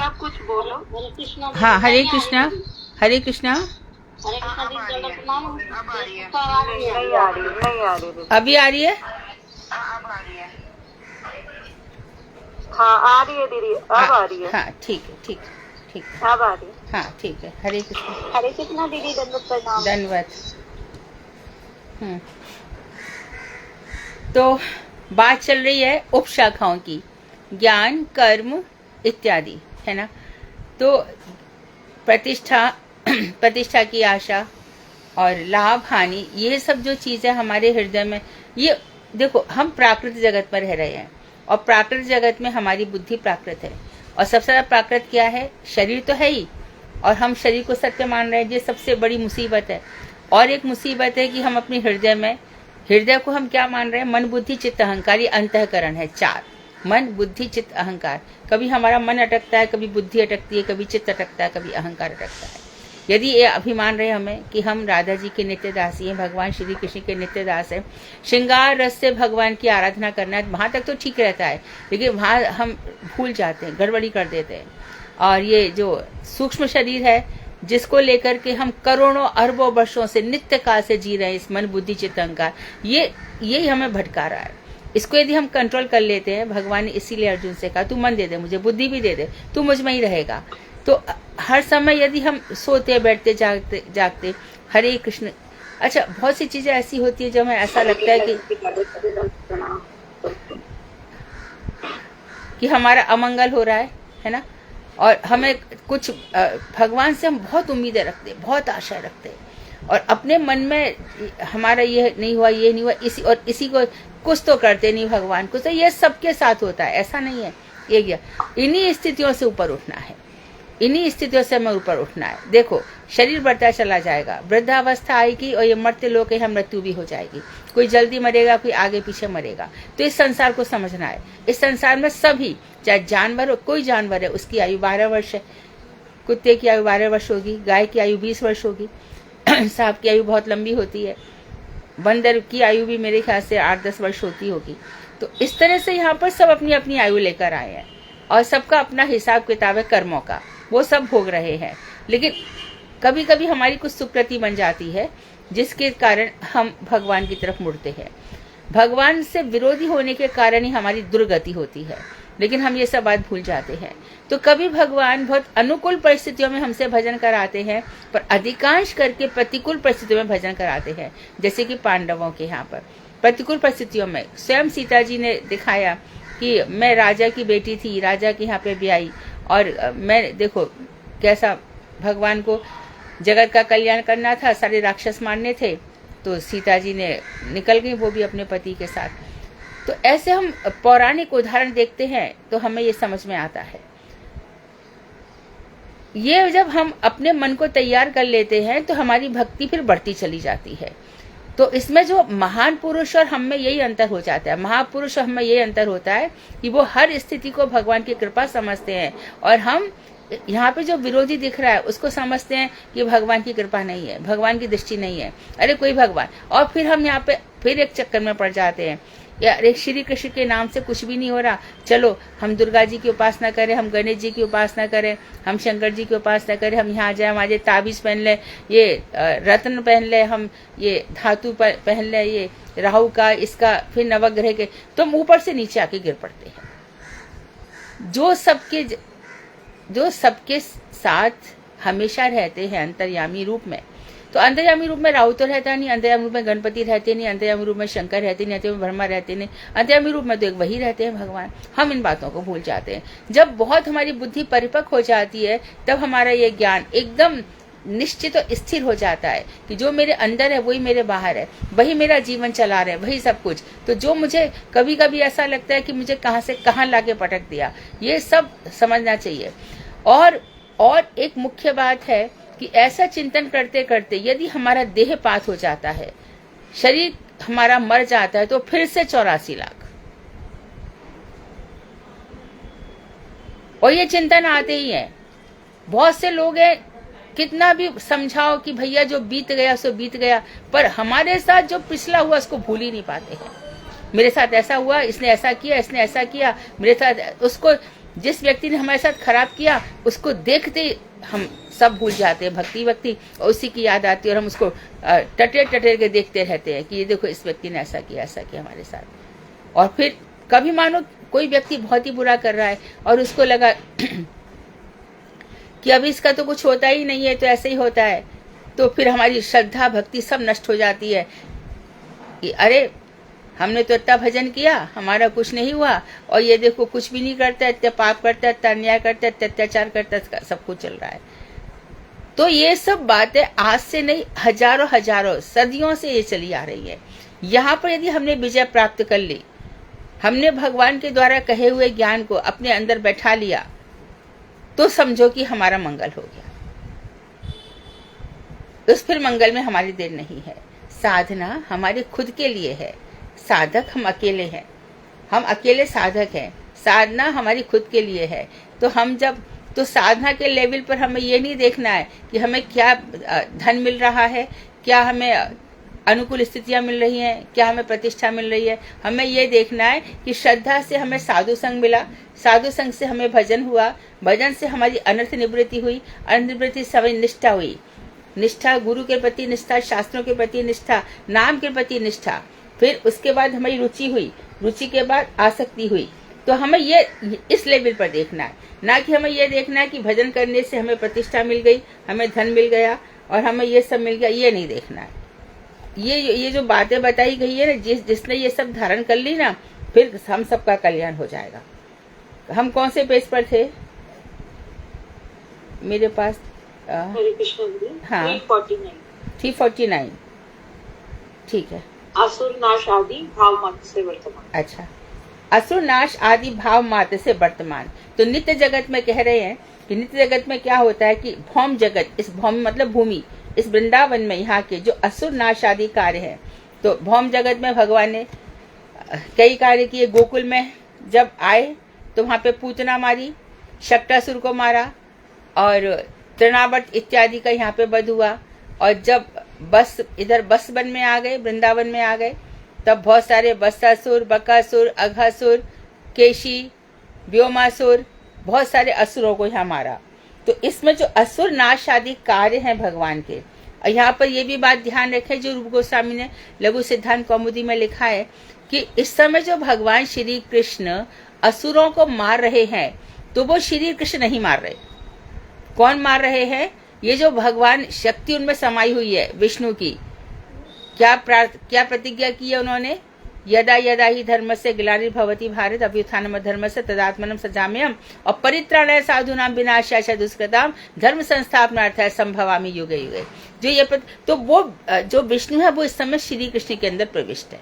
आप कुछ बोलो। हरे कृष्णा। हाँ, हरे कृष्णा, हरे कृष्णा। हरे कृष्णा दीदी ज़्यादा प्रणाम। अब आ रही है। नहीं आ रही, नहीं आ रही दीदी। अभी आ रही है? अब आ रही है। हाँ आ रही है दीदी, अब आ रही है। हाँ, ठीक है, ठीक है, ठीक है। अब आ रही है। हाँ, ठीक है। हरे कृष्णा। हरे कृष्णा दीदी, दंडवत प्रणाम। धन्यवाद। तो बात चल रही है उपशाखाओं की, ज्ञान, कर्म इत्यादि, है ना। तो प्रतिष्ठा प्रतिष्ठा की आशा और लाभ हानि, ये सब जो चीजें हमारे हृदय में, ये देखो, हम प्राकृत जगत में रह रहे हैं और प्राकृत जगत में हमारी बुद्धि प्राकृत है। और सबसे ज्यादा प्राकृत क्या है? शरीर तो है ही, और हम शरीर को सत्य मान रहे हैं, ये सबसे बड़ी मुसीबत है। और एक मुसीबत है कि हम अपने हृदय में, हृदय को हम क्या मान रहे हैं? मन, बुद्धि, चित्त, अहंकार, ये अंतःकरण है, चार। मन, बुद्धि, चित्त, अहंकार। कभी हमारा मन अटकता है, कभी बुद्धि अटकती है, कभी चित्त अटकता है, कभी अहंकार अटकता है। यदि ये अभिमान रहे हमें कि हम राधा जी के नित्य दासी हैं, भगवान श्री कृष्ण के नित्य दास हैं, श्रृंगार रस से भगवान की आराधना करना है, वहां तक तो ठीक रहता है, लेकिन वहां हम भूल जाते हैं, गड़बड़ी कर देते हैं। और ये जो सूक्ष्म शरीर है, जिसको लेकर के हम करोड़ों अरबों वर्षों से नित्य काल से जी रहे हैं, इस मन, बुद्धि, चित्त, अहंकार, यही हमें भटका रहा है। इसको यदि हम कंट्रोल कर लेते हैं, भगवान ने इसीलिए अर्जुन से कहा, तू मन दे दे मुझे, बुद्धि भी दे दे, तू मुझ में ही रहेगा। तो हर समय यदि हम सोते, बैठते, जागते हरे कृष्ण, अच्छा, बहुत सी चीजें ऐसी होती है जो हमें ऐसा लगता है कि हमारा अमंगल हो रहा है ना। और हमें कुछ भगवान से हम बहुत उम्मीदें रखते हैं, बहुत आशा रखते हैं, और अपने मन में हमारा ये नहीं हुआ, ये नहीं हुआ, इसी को कुछ तो करते नहीं भगवान को। तो ये सबके साथ होता है, ऐसा नहीं है। ये इन्हीं स्थितियों से ऊपर उठना है, इन्हीं स्थितियों से हमें ऊपर उठना है। देखो, शरीर बढ़ता चला जाएगा, वृद्धावस्था आएगी और ये मरते लोग के यहाँ मृत्यु भी हो जाएगी। कोई जल्दी मरेगा, कोई आगे पीछे मरेगा। तो इस संसार को समझना है। इस संसार में सभी, चाहे जानवर हो, कोई जानवर है, उसकी आयु 12 वर्ष है, कुत्ते की आयु 12 वर्ष होगी, गाय की आयु 20 वर्ष होगी, सांप की आयु बहुत लंबी होती है, बंदर की आयु भी मेरे ख्याल से 8-10 वर्ष होती होगी। तो इस तरह से यहाँ पर सब अपनी अपनी आयु लेकर आए हैं, और सबका अपना हिसाब किताब है कर्मों का, वो सब भोग रहे हैं। लेकिन कभी कभी हमारी कुछ सुकृति बन जाती है, जिसके कारण हम भगवान की तरफ मुड़ते हैं। भगवान से विरोधी होने के कारण ही हमारी दुर्गति होती है, लेकिन हम ये सब बात भूल जाते हैं। तो कभी भगवान बहुत अनुकूल परिस्थितियों में हमसे भजन कराते हैं, पर अधिकांश करके प्रतिकूल परिस्थितियों में भजन कराते हैं। जैसे कि पांडवों के यहाँ पर प्रतिकूल परिस्थितियों में स्वयं सीता जी ने दिखाया कि मैं राजा की बेटी थी, राजा के यहाँ पे भी आई, और मैं देखो कैसा, भगवान को जगत का कल्याण करना था, सारे राक्षस मारने थे, तो सीता जी ने निकल गई, वो भी अपने पति के साथ। तो ऐसे हम पौराणिक उदाहरण देखते हैं तो हमें ये समझ में आता है। ये जब हम अपने मन को तैयार कर लेते हैं तो हमारी भक्ति फिर बढ़ती चली जाती है। तो इसमें जो महान पुरुष और हम में यही अंतर हो जाता है, महापुरुष और हम में यही अंतर होता है कि वो हर स्थिति को भगवान की कृपा समझते हैं, और हम यहाँ पे जो विरोधी दिख रहा है उसको समझते हैं कि भगवान की कृपा नहीं है, भगवान की दृष्टि नहीं है, अरे कोई भगवान। और फिर हम यहाँ पे फिर एक चक्कर में पड़ जाते हैं, अरे श्री कृष्ण के नाम से कुछ भी नहीं हो रहा, चलो हम दुर्गा जी की उपासना करें, हम गणेश जी की उपासना करें, हम शंकर जी की उपासना करें, हम यहाँ जाए, हमारे ताबीज पहन ले, ये रत्न पहन ले, हम ये धातु पहन ले, ये राहु का, इसका, फिर नवग्रह के, तो हम ऊपर से नीचे आके गिर पड़ते हैं। जो सबके साथ हमेशा रहते हैं अंतर्यामी रूप में, तो अंतर्यामी रूप में राहु तो रहता नहीं, अंतर्यामी रूप में गणपति रहते नहीं, अंतर्यामी रूप में शंकर रहते नहीं, अंतर्यामी ब्रह्मा रहते नहीं, अंतर्यामी रूप में तो एक वही रहते हैं भगवान। हम इन बातों को भूल जाते हैं। जब बहुत हमारी बुद्धि परिपक्व हो जाती है, तब हमारा ये ज्ञान एकदम निश्चित और स्थिर हो जाता है कि जो मेरे अंदर है वही मेरे बाहर है, वही मेरा जीवन चला रहे, वही सब कुछ। तो जो मुझे कभी कभी ऐसा लगता है कि मुझे कहाँ से कहाँ लाके पटक दिया, ये सब समझना चाहिए। और एक मुख्य बात है कि ऐसा चिंतन करते करते यदि हमारा देह पात हो जाता है, शरीर हमारा मर जाता है, तो फिर से 84 लाख, और ये चिंतन आते ही है। बहुत से लोग हैं, कितना भी समझाओ कि भैया जो बीत गया सो बीत गया, पर हमारे साथ जो पिछला हुआ उसको भूल ही नहीं पाते हैं। मेरे साथ ऐसा हुआ, इसने ऐसा किया, इसने ऐसा किया, मेरे साथ, उसको जिस व्यक्ति ने हमारे साथ खराब किया उसको देखते हम सब भूल जाते हैं, भक्ति और उसी की याद आती है और हम उसको टटेर के देखते रहते हैं कि ये देखो इस व्यक्ति ने ऐसा किया हमारे साथ। और फिर कभी मानो कोई व्यक्ति बहुत ही बुरा कर रहा है और उसको लगा कि अभी इसका तो कुछ होता ही नहीं है, तो ऐसे ही होता है, तो फिर हमारी श्रद्धा भक्ति सब नष्ट हो जाती है कि अरे हमने तो इतना भजन किया, हमारा कुछ नहीं हुआ, और ये देखो कुछ भी नहीं करता, इतना पाप करता, इतना अन्याय करता, इतना अत्याचार करता, सब कुछ चल रहा है। तो ये सब बातें आज से नहीं, हजारों सदियों से ये चली आ रही है। यहाँ पर यदि हमने विजय प्राप्त कर ली, हमने भगवान के द्वारा कहे हुए ज्ञान को अपने अंदर बैठा लिया, तो समझो कि हमारा मंगल हो गया। उस फिर मंगल में हमारी देर नहीं है। साधना हमारे खुद के लिए है, साधक हम अकेले हैं, हम अकेले साधक हैं। साधना हमारी खुद के लिए है। तो हम जब तो साधना के लेवल पर हमें ये नहीं देखना है कि हमें क्या धन मिल रहा है, क्या हमें अनुकूल स्थितियां मिल रही हैं, क्या हमें प्रतिष्ठा मिल रही है। हमें ये देखना है कि श्रद्धा से हमें साधु संग मिला, साधु संग से हमें भजन हुआ, भजन से हमारी अनर्थ निवृत्ति हुई, अनर्थ निवृत्ति से हमारी निष्ठा हुई, निष्ठा गुरु के प्रति निष्ठा, शास्त्रों के प्रति निष्ठा, नाम के प्रति निष्ठा, फिर उसके बाद हमारी रुचि हुई, रुचि के बाद आसक्ति हुई। तो हमें ये इस लेवल पर देखना है, ना कि हमें ये देखना है कि भजन करने से हमें प्रतिष्ठा मिल गई, हमें धन मिल गया और हमें ये सब मिल गया, ये नहीं देखना है। ये जो बातें बताई गई है ना, जिसने ये सब धारण कर ली ना, फिर हम सबका कल्याण हो जाएगा। हम कौन से पेज पर थे? मेरे पास हरे कृष्ण जी, हाँ 349 ठीक है। असुर नाश आदि भाव मात्र से वर्तमान। अच्छा, असुर नाश आदि भाव मात्र से वर्तमान। तो नित्य जगत में कह रहे हैं कि नित्य जगत में क्या होता है कि भौम जगत, इस भौम मतलब भूमि, इस वृंदावन में यहाँ के जो असुर नाश आदि कार्य है, तो भौम जगत में भगवान ने कई कार्य किए। गोकुल में जब आए तो वहाँ पे पूतना मारी, शक्टासुर को मारा और तृणावर्त इत्यादि का यहाँ पे वध हुआ। और जब बस इधर बस वन में आ गए, वृंदावन में आ गए, तब बहुत सारे बस्सासुर, बकासुर, अघासुर, केशी, व्योमासुर, बहुत सारे असुरों को यहाँ मारा। तो इसमें जो असुर नाश आदि कार्य हैं भगवान के, और यहाँ पर ये भी बात ध्यान रखें जो रूप गोस्वामी ने लघु सिद्धांत कौमुदी में लिखा है कि इस समय जो भगवान श्री कृष्ण असुरों को मार रहे हैं, तो वो श्री कृष्ण नहीं मार रहे। कौन मार रहे हैं? ये जो भगवान शक्ति उनमें समाई हुई है विष्णु की। क्या प्रतिज्ञा की है उन्होंने? यदा यदा ही धर्म से ग्लानिर्भवति भारत अभ्युत्थानम धर्मस्य तदात्मनं सृजाम्यहम् और परित्राणाय साधूनां विनाशाय च दुष्कृतां धर्म संस्थापनार्थाय संभवामि युगे युगे। जो ये तो वो जो विष्णु है वो इस समय श्री कृष्ण के अंदर प्रविष्ट है,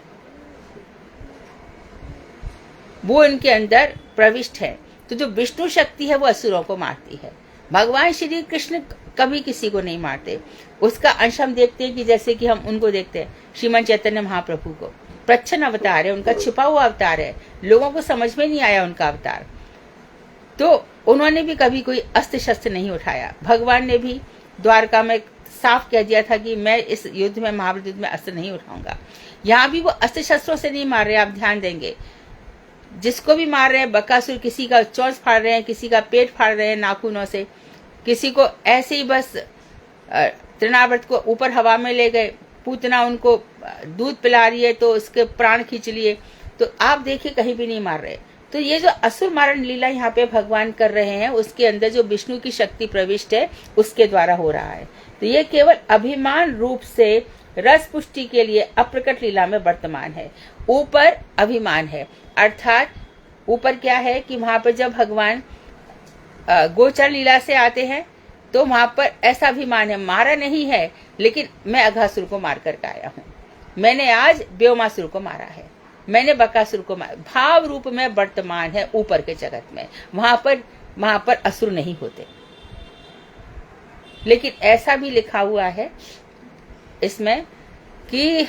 वो इनके अंदर प्रविष्ट है। तो जो विष्णु शक्ति है वो असुरों को मारती है। भगवान श्री कृष्ण कभी किसी को नहीं मारते। उसका अंश हम देखते हैं कि जैसे कि हम उनको देखते हैं, श्रीमन चैतन्य महाप्रभु को, प्रच्छन्न अवतार है, उनका छिपा हुआ अवतार है, लोगों को समझ में नहीं आया उनका अवतार। तो उन्होंने भी कभी कोई अस्त्र शस्त्र नहीं उठाया। भगवान ने भी द्वारका में साफ कह दिया था कि मैं इस युद्ध में, महाभारत युद्ध में अस्त्र नहीं उठाऊंगा। यहाँ भी वो अस्त्र शस्त्रों से नहीं मार रहे, आप ध्यान देंगे। जिसको भी मार रहे हैं, बकासुर किसी का चोंच फाड़ रहे हैं, किसी का पेट फाड़ रहे हैं नाखूनों से, किसी को ऐसे ही बस तृणावर्त को ऊपर हवा में ले गए, पूतना उनको दूध पिला रही है तो उसके प्राण खींच लिए। तो आप देखिए कहीं भी नहीं मार रहे। तो ये जो असुर मारण लीला यहाँ पे भगवान कर रहे हैं, उसके अंदर जो विष्णु की शक्ति प्रविष्ट है उसके द्वारा हो रहा है। तो ये केवल अभिमान रूप से रस पुष्टि के लिए अप्रकट लीला में वर्तमान है। ऊपर अभिमान है, अर्थात ऊपर क्या है कि वहां पर जब भगवान गोचर लीला से आते हैं तो वहां पर ऐसा अभिमान है, मारा नहीं है लेकिन मैं अघासुर को मार करके आया हूँ, मैंने आज व्योमासुर को मारा है, मैंने बकासुर को मारा। भाव रूप में वर्तमान है ऊपर के जगत में, वहां पर असुर नहीं होते। लेकिन ऐसा भी लिखा हुआ है इसमें कि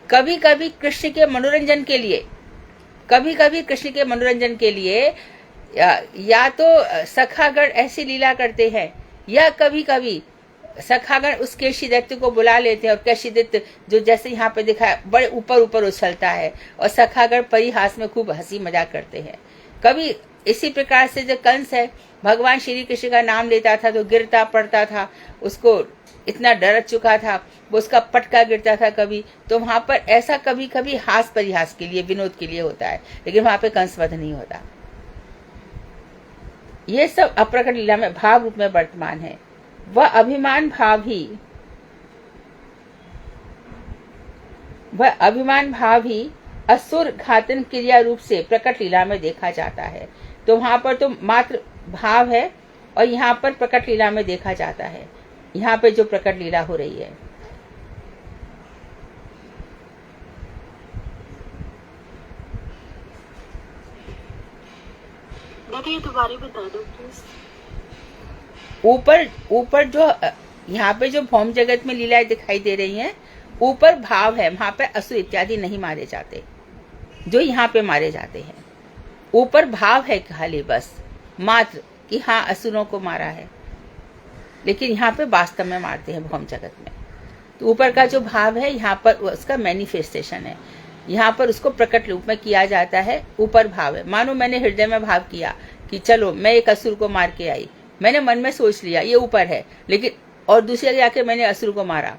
कभी कभी कृष्ण के मनोरंजन के लिए, कभी कभी कृष्ण के मनोरंजन के लिए या तो सखागण ऐसी लीला करते हैं, या कभी कभी सखागण उस केशीदैत्य को बुला लेते हैं और केशीदैत्य जो जैसे यहाँ पे दिखा है बड़े ऊपर ऊपर उछलता है और सखागण परिहास में खूब हंसी मजाक करते हैं। कभी इसी प्रकार से जो कंस है, भगवान श्री कृष्ण का नाम लेता था तो गिरता पड़ता था, उसको इतना डर चुका था, वो उसका पटका गिरता था कभी, तो वहां पर ऐसा कभी कभी हास परिहास के लिए, विनोद के लिए होता है, लेकिन वहां पे कंसवध नहीं होता। ये सब अप्रकट लीला में भाव रूप में वर्तमान है। वह अभिमान भाव ही असुर घातन क्रिया रूप से प्रकट लीला में देखा जाता है। तो वहां पर तो मात्र भाव है और यहाँ पर प्रकट लीला में देखा जाता है, यहाँ पे जो प्रकट लीला हो रही है। ये दोबारा बता दो प्लीज। ऊपर जो यहाँ पे जो भौम जगत में लीलाएं दिखाई दे रही हैं, ऊपर भाव है, वहां पे असुर इत्यादि नहीं मारे जाते जो यहाँ पे मारे जाते हैं। ऊपर भाव है खाली बस मात्र कि हाँ असुरों को मारा है, लेकिन यहाँ पे वास्तव में मारते हैं भौम जगत में। तो ऊपर का जो भाव है यहाँ पर उसका मैनिफेस्टेशन है, यहाँ पर उसको प्रकट रूप में किया जाता है। ऊपर भाव है, मानो मैंने हृदय में भाव किया कि चलो मैं एक असुर को मार के आई, मैंने मन में सोच लिया ये ऊपर है, लेकिन और दूसरी जगह आके मैंने असुर को मारा,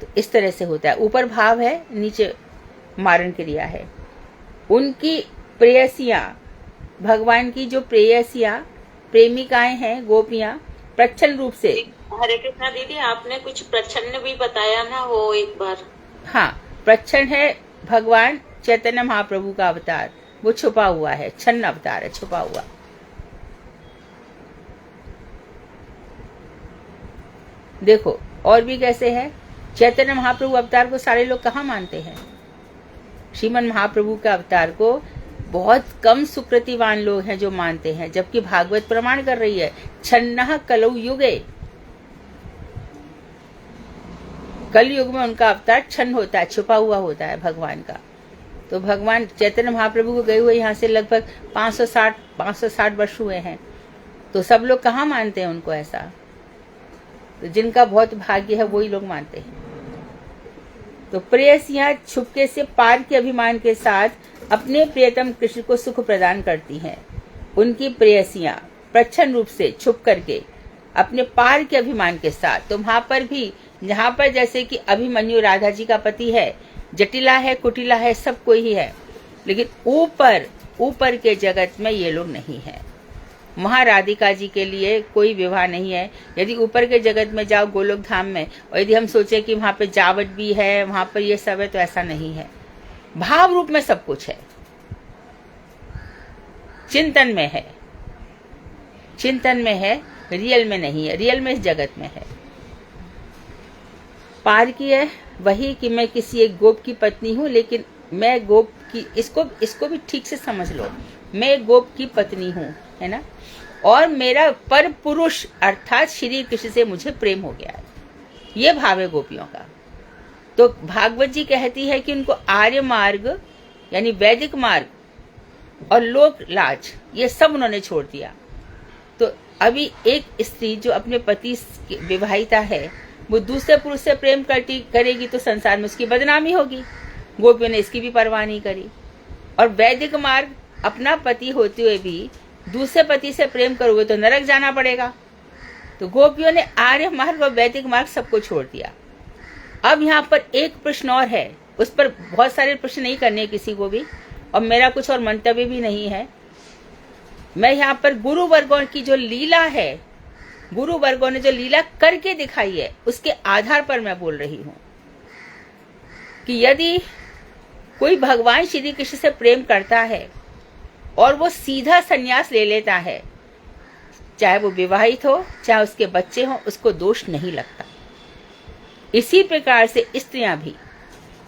तो इस तरह से होता है। ऊपर भाव है, नीचे मारण क्रिया है। उनकी प्रेयसियां, भगवान की जो प्रेयसियां प्रेमिकाएं हैं, गोपियां, प्रच्छन्न रूप से। हरे कृष्णा दीदी, आपने कुछ प्रच्छन्न भी बताया ना, वो एक बार। हाँ, प्रच्छन्न है भगवान चैतन्य महाप्रभु का अवतार, वो छुपा हुआ है, छन्न अवतार है, छुपा हुआ। देखो और भी कैसे है, चैतन्य महाप्रभु अवतार को सारे लोग कहाँ मानते हैं? श्रीमन महाप्रभु का अवतार को बहुत कम सुकृतिवान लोग हैं जो मानते हैं, जबकि भागवत प्रमाण कर रही है छन्नः कलौ युगे, कल युग में उनका अवतार छन्न होता है, छुपा हुआ होता है भगवान का। तो भगवान चैतन्य महाप्रभु को गए हुए यहाँ से लगभग 560 वर्ष हुए हैं, तो सब लोग कहाँ मानते हैं उनको ऐसा? तो जिनका बहुत भाग्य है वही लोग मानते हैं। तो प्रेयसियां छुपके से पार के अभिमान के साथ अपने प्रियतम कृष्ण को सुख प्रदान करती हैं। उनकी प्रेयसियां प्रच्छन्न रूप से छुप करके अपने पार के अभिमान के साथ, तो वहां पर भी जहां पर जैसे कि अभिमन्यु राधा जी का पति है, जटिला है, कुटिला है, सब कोई ही है, लेकिन ऊपर के जगत में ये लोग नहीं है। वहां राधिका जी के लिए कोई विवाह नहीं है। यदि ऊपर के जगत में जाओ गोलोक धाम में, और यदि हम सोचे कि वहां पे जावट भी है, वहां पर ये सब है, तो ऐसा नहीं है। भाव रूप में सब कुछ है, चिंतन में है, चिंतन में है, रियल में नहीं है। रियल में इस जगत में है। पार की है वही कि मैं किसी एक गोप की पत्नी हूं, लेकिन मैं गोप की, इसको भी ठीक से समझ लो, मैं गोप की पत्नी हूं, है ना, और मेरा पर पुरुष अर्थात श्री कृष्ण से मुझे प्रेम हो गया है। ये भाव है गोपियों का। तो भागवत जी कहती है कि उनको आर्य मार्ग यानी वैदिक मार्ग और लोक लाज ये सब उन्होंने छोड़ दिया। तो अभी एक स्त्री जो अपने पति विवाहिता है, वो दूसरे पुरुष से प्रेम करेगी तो संसार में उसकी बदनामी होगी। गोपियों ने इसकी भी परवाह नहीं करी। और वैदिक मार्ग, अपना पति होते हुए भी दूसरे पति से प्रेम करोगे तो नरक जाना पड़ेगा। तो गोपियों ने आर्य मार्ग और वैदिक मार्ग सबको छोड़ दिया। अब यहाँ पर एक प्रश्न और है, उस पर बहुत सारे प्रश्न नहीं करने किसी को भी, और मेरा कुछ और मंतव्य भी नहीं है। मैं यहाँ पर गुरु वर्गों की जो लीला है, गुरु वर्गों ने जो लीला करके दिखाई है, उसके आधार पर मैं बोल रही हूँ कि यदि कोई भगवान श्री कृष्ण से प्रेम करता है और वो सीधा संन्यास ले लेता है, चाहे वो विवाहित हो चाहे उसके बच्चे हों, उसको दोष नहीं लगता। इसी प्रकार से स्त्रियां भी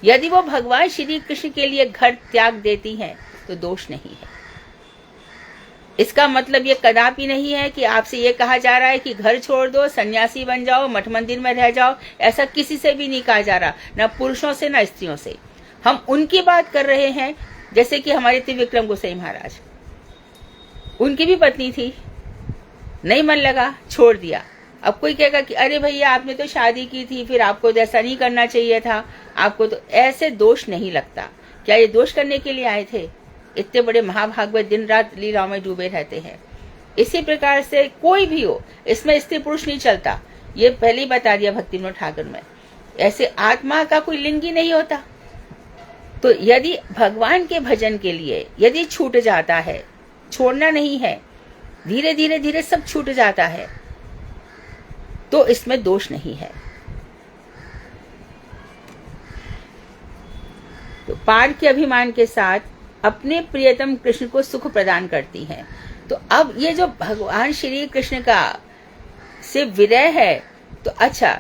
यदि वो भगवान श्री कृष्ण के लिए घर त्याग देती हैं तो दोष नहीं है। इसका मतलब ये कदापि नहीं है कि आपसे ये कहा जा रहा है कि घर छोड़ दो, सन्यासी बन जाओ, मठ मंदिर में रह जाओ। ऐसा किसी से भी नहीं कहा जा रहा, न पुरुषों से न स्त्रियों से। हम उनकी बात कर रहे हैं जैसे कि हमारे त्रिविक्रम गोसाई महाराज, उनकी भी पत्नी थी, नहीं मन लगा, छोड़ दिया। अब कोई कहेगा कि अरे भैया आपने तो शादी की थी, फिर आपको तो ऐसा नहीं करना चाहिए था, आपको तो, ऐसे दोष नहीं लगता। क्या ये दोष करने के लिए आए थे? इतने बड़े महाभागवत दिन रात लीलाओं में डूबे रहते हैं। इसी प्रकार से कोई भी हो, इसमें स्त्री पुरुष नहीं चलता, ये पहले ही बता दिया भक्ति विनोद ठाकुर में। ऐसे आत्मा का कोई लिंग ही नहीं होता। तो यदि भगवान के भजन के लिए यदि छूट जाता है, छोड़ना नहीं है, धीरे धीरे धीरे सब छूट जाता है, तो इसमें दोष नहीं है। तो पार के अभिमान के साथ अपने प्रियतम कृष्ण को सुख प्रदान करती हैं। तो अब ये जो भगवान श्री कृष्ण का से विरह है, तो अच्छा,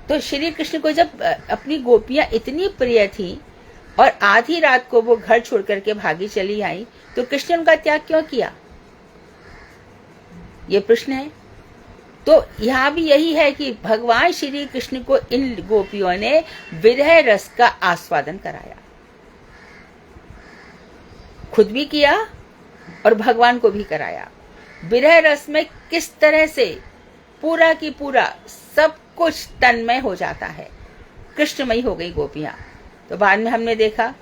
तो श्री कृष्ण को जब अपनी गोपियां इतनी प्रिय थी और आधी रात को वो घर छोड़ करके भागी चली आई, तो कृष्ण ने उनका त्याग क्यों किया? ये प्रश्न है। तो यहाँ भी यही है कि भगवान श्री कृष्ण को इन गोपियों ने विरह रस का आस्वादन कराया, खुद भी किया और भगवान को भी कराया। विरह रस में किस तरह से पूरा की पूरा सब कुछ तन्मय हो जाता है, कृष्णमयी हो गई गोपियां। तो बाद में हमने देखा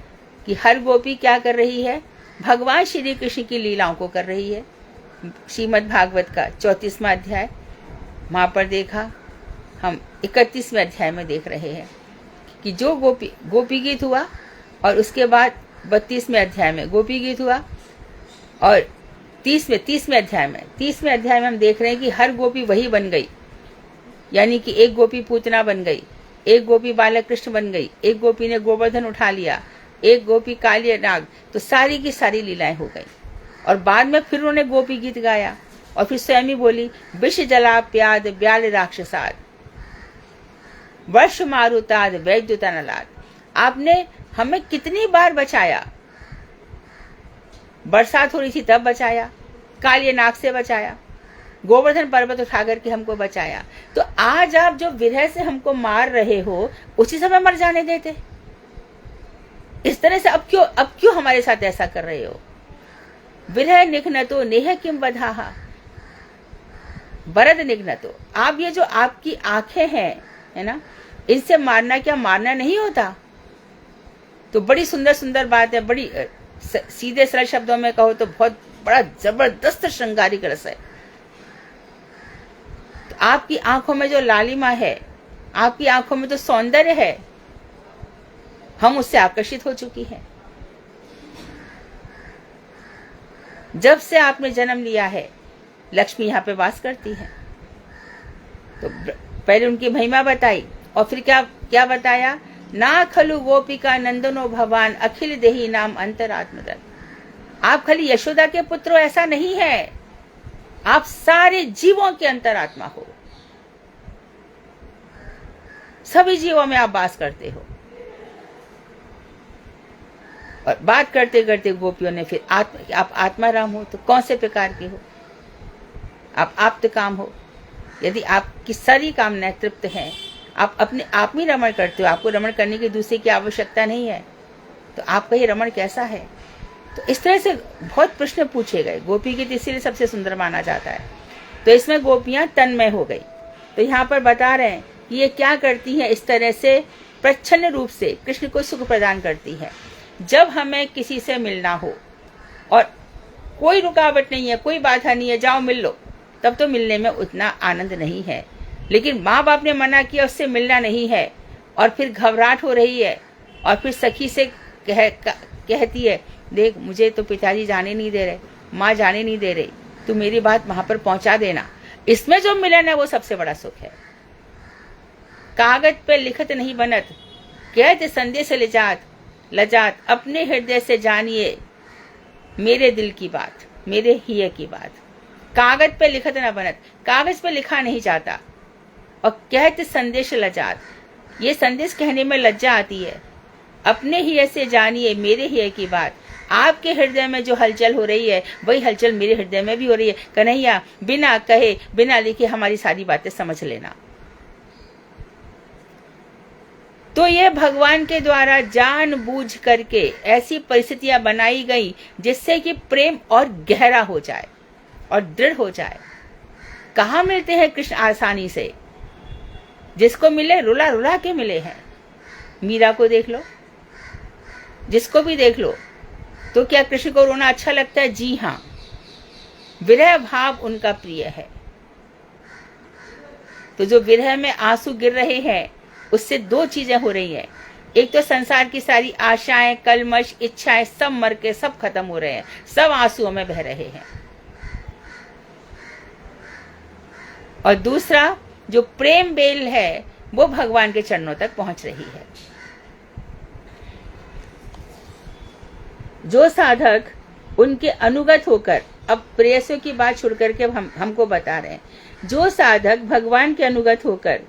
कि हर गोपी क्या कर रही है, भगवान श्री कृष्ण की लीलाओं को कर रही है। श्रीमद् भागवत का 34वां अध्याय, वहां पर देखा हम 31वें अध्याय में देख रहे हैं कि जो गोपी गीत हुआ, और उसके बाद 32वें अध्याय में गोपी गीत हुआ, और 30वें अध्याय में हम देख रहे हैं कि हर गोपी वही बन गई। यानी कि एक गोपी पूतना बन गई, एक गोपी बालक कृष्ण बन गई, एक गोपी ने गोवर्धन उठा लिया, एक गोपी काली नाग। तो सारी की सारी लीलाएं हो गई। और बाद में फिर उन्होंने गोपी गीत गाया, और फिर स्वयं ही बोली, विष जला प्याद ब्याल राक्षसाद, वर्ष मारुताद वैद्युता नलाद। आपने हमें कितनी बार बचाया, बरसात हो रही थी तब बचाया, काली नाग से बचाया, गोवर्धन पर्वत उठा करके हमको बचाया। तो आज आप जो विरह से हमको मार रहे हो, उसी समय मर जाने देते। इस तरह से अब क्यों हमारे साथ ऐसा कर रहे हो? विरह निघ्नतो नेह किम वधाहा वरद निघ्नतो। आप ये जो आपकी आंखें हैं, है ना, इनसे मारना क्या मारना नहीं होता? तो बड़ी सुंदर सुंदर बात है, बड़ी सीधे सरल शब्दों में कहो तो बहुत बड़ा जबरदस्त श्रृंगारिक रस है। तो आपकी आंखों में जो लालिमा है, आपकी आंखों में जो सौंदर्य है, हम उससे आकर्षित हो चुकी हैं। जब से आपने जन्म लिया है, लक्ष्मी यहाँ पे वास करती है। तो पहले उनकी महिमा बताई, और फिर क्या बताया? ना खलु गोपिका नंदनो भगवान अखिल देही नाम अंतरात्मदन। आप खाली यशोदा के पुत्र हो, ऐसा नहीं है, आप सारे जीवों के अंतरात्मा हो। सभी जीवों में आप वास करते हो। और बात करते करते गोपियों ने फिर आप आत्माराम हो तो कौन से प्रकार के हो? आप आप्त काम हो। यदि आपकी सारी कामनाएं तृप्त हैं, आप अपने आप में रमण करते हो, आपको रमण करने की दूसरे की आवश्यकता नहीं है, तो आपका ये रमण कैसा है? तो इस तरह से बहुत प्रश्न पूछे गए। गोपी गीत इसीलिए सबसे सुंदर माना जाता है। तो इसमें गोपियां तन्मय हो गई। तो यहाँ पर बता रहे हैं कि ये क्या करती हैं, इस तरह से प्रच्छन्न रूप से कृष्ण को सुख प्रदान करती है। जब हमें किसी से मिलना हो और कोई रुकावट नहीं है, कोई बाधा नहीं है, जाओ मिल लो, तब तो मिलने में उतना आनंद नहीं है। लेकिन माँ बाप ने मना किया, उससे मिलना नहीं है, और फिर घबराहट हो रही है, और फिर सखी से कहती है, देख मुझे तो पिताजी जाने नहीं दे रहे, माँ जाने नहीं दे रही, तू मेरी बात वहां पर पहुंचा देना। इसमें जो मिलन है वो सबसे बड़ा सुख है। कागज पे लिखत नहीं बनत, कहते संदेश लजात, अपने हृदय से जानिए मेरे दिल की बात, मेरे हिय की बात। कागज पे लिखत न बनत, कागज पे लिखा नहीं जाता। और कहते संदेश लजात, ये संदेश कहने में लज्जा आती है। अपने हिय से जानिए मेरे हिय की बात। आपके हृदय में जो हलचल हो रही है, वही हलचल मेरे हृदय में भी हो रही है। कन्हैया, बिना कहे बिना लिखे हमारी सारी बातें समझ लेना। तो ये भगवान के द्वारा जानबूझ करके ऐसी परिस्थितियां बनाई गई जिससे कि प्रेम और गहरा हो जाए और दृढ़ हो जाए। कहाँ मिलते हैं कृष्ण आसानी से? जिसको मिले रुला रुला के मिले हैं। मीरा को देख लो, जिसको भी देख लो, तो क्या कृष्ण को रोना अच्छा लगता है? जी हाँ, विरह भाव उनका प्रिय है। तो जो विरह में आंसू गिर रहे हैं, उससे दो चीजें हो रही हैं। एक तो संसार की सारी आशाएं, कलमश, इच्छाएं सब मर के सब खत्म हो रहे हैं, सब आंसुओं में बह रहे हैं। और दूसरा जो प्रेम बेल है वो भगवान के चरणों तक पहुंच रही है। जो साधक उनके अनुगत होकर, अब प्रेयसों की बात छोड़ करके हमको बता रहे हैं, जो साधक भगवान के अनुगत होकर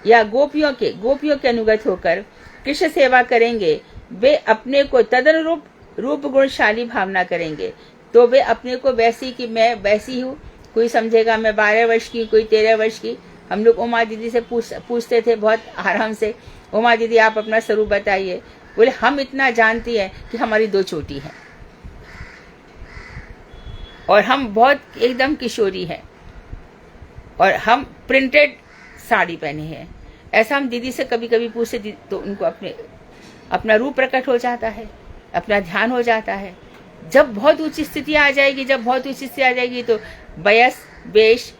या गोपियों के अनुगत होकर कृष्ण सेवा करेंगे, वे अपने को तदनुरूप रूप गुणशाली भावना करेंगे। तो वे अपने को वैसी कि मैं वैसी हूँ, कोई समझेगा मैं 12 वर्ष की, कोई 13 वर्ष की। हम लोग उमा दीदी से पूछते थे बहुत आराम से, उमा दीदी आप अपना स्वरूप बताइए। बोले हम इतना जानती हैं कि हमारी 2 चोटी है और हम बहुत एकदम किशोरी हैं और हम प्रिंटेड साड़ी पहनी है। ऐसा हम दीदी से कभी कभी पूछते तो उनको अपना रूप प्रकट हो जाता है, अपना ध्यान हो जाता है। जब बहुत ऊंची स्थिति आ जाएगी तो बयस, वेश,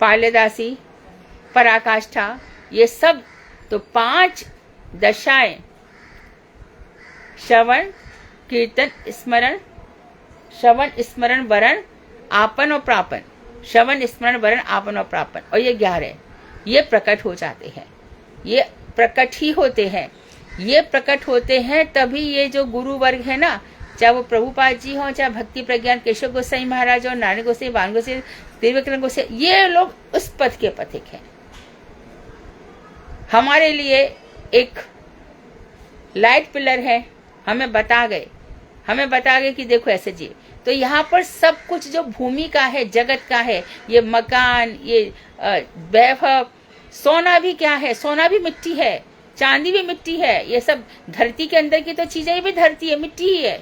पाल्यदासी, पराकाष्ठा, ये सब तो 5 दशाएं, श्रवण, कीर्तन, स्मरण, वरण, आपन और प्रापन। श्रवण, स्मरण, वरण, आपन और प्रापन, और ये 11 ये प्रकट हो जाते हैं। ये प्रकट ही होते हैं, ये प्रकट होते हैं तभी ये जो गुरु वर्ग है ना, चाहे वो प्रभुपाद जी हो, चाहे भक्ति प्रज्ञान केशव गोसाई महाराज हो, नारायण गोसाई, बान गोसाई, त्रिविक्रम गोसाई, ये लोग उस पथ के पथिक हैं। हमारे लिए एक लाइट पिलर है, हमें बता गए कि देखो ऐसे जी। तो यहाँ पर सब कुछ जो भूमि का है, जगत का है, ये मकान, ये वैभव, सोना भी क्या है, सोना भी मिट्टी है, चांदी भी मिट्टी है, ये सब धरती के अंदर की तो चीजें, ये भी धरती है, मिट्टी ही है।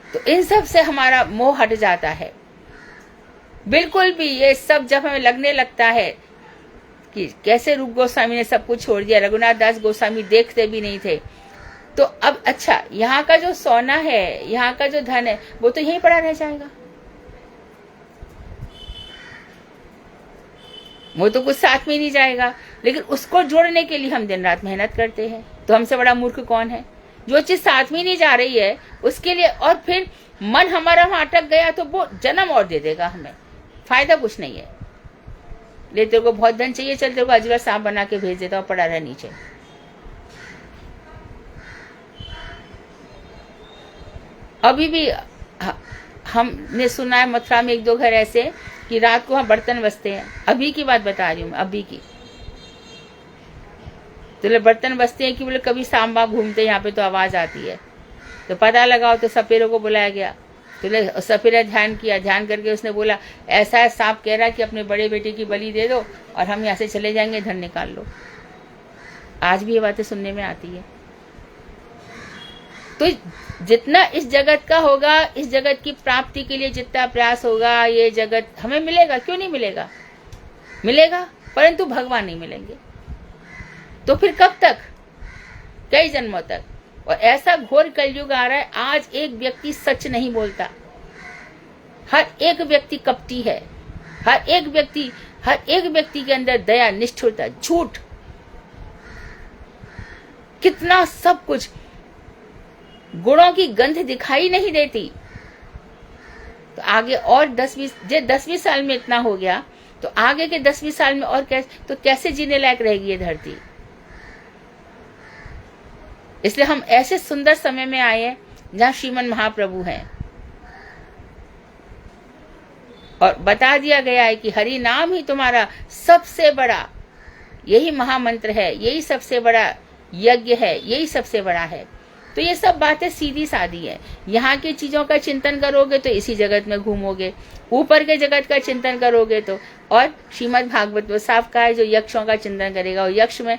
तो इन सब से हमारा मोह हट जाता है बिल्कुल भी। ये सब जब हमें लगने लगता है कि कैसे रूप गोस्वामी ने सब कुछ छोड़ दिया, रघुनाथ दास गोस्वामी देखते भी नहीं थे, तो अब अच्छा यहाँ का जो सोना है, यहाँ का जो धन है, वो तो यहीं पड़ा रह जाएगा, वो तो कुछ साथ में ही नहीं जाएगा। लेकिन उसको जोड़ने के लिए हम दिन रात मेहनत करते हैं। तो हमसे बड़ा मूर्ख कौन है? जो चीज साथ में नहीं जा रही है उसके लिए, और फिर मन हमारा वहां अटक गया तो वो जन्म और दे देगा हमें, फायदा कुछ नहीं है। ले तेरे को बहुत धन चाहिए, चल तेरे को अजगर सांप बना के भेज देता हूँ, पड़ा रहा नीचे। अभी भी हमने सुना है मथुरा में 1-2 घर ऐसे कि रात को वहां बर्तन बसते हैं। अभी की बात बता रही हूँ मैं, अभी की। तो बर्तन बसते हैं कि बोले कभी सांप बाप घूमते यहाँ पे तो आवाज आती है। तो पता लगाओ तो सपेरों को बुलाया गया। तो सपेरा ध्यान किया, ध्यान करके उसने बोला ऐसा है, सांप कह रहा है कि अपने बड़े बेटे की बलि दे दो और हम यहाँ से चले जाएंगे, धन निकाल लो। आज भी ये बातें सुनने में आती है। तो जितना इस जगत का होगा, इस जगत की प्राप्ति के लिए जितना प्रयास होगा, ये जगत हमें मिलेगा। क्यों नहीं मिलेगा? मिलेगा, परंतु भगवान नहीं मिलेंगे। तो फिर कब तक? कई जन्मों तक। और ऐसा घोर कलयुग आ रहा है, आज एक व्यक्ति सच नहीं बोलता, हर एक व्यक्ति कपटी है, हर एक व्यक्ति के अंदर दया, निष्ठुरता, झूठ, कितना सब कुछ, गुणों की गंध दिखाई नहीं देती। तो आगे और 10-20 साल में इतना हो गया, तो आगे के 10-20 साल में और कैसे जीने लायक रहेगी ये धरती? इसलिए हम ऐसे सुंदर समय में आए हैं जहां श्रीमन महाप्रभु हैं और बता दिया गया है कि हरि नाम ही तुम्हारा सबसे बड़ा, यही महामंत्र है, यही सबसे बड़ा यज्ञ है, यही सबसे बड़ा है। तो ये सब बातें सीधी सादी है। यहाँ की चीजों का चिंतन करोगे तो इसी जगत में घूमोगे, ऊपर के जगत का चिंतन करोगे तो, और श्रीमद् भागवत में साफ कहा है जो यक्षों का चिंतन करेगा और यक्ष में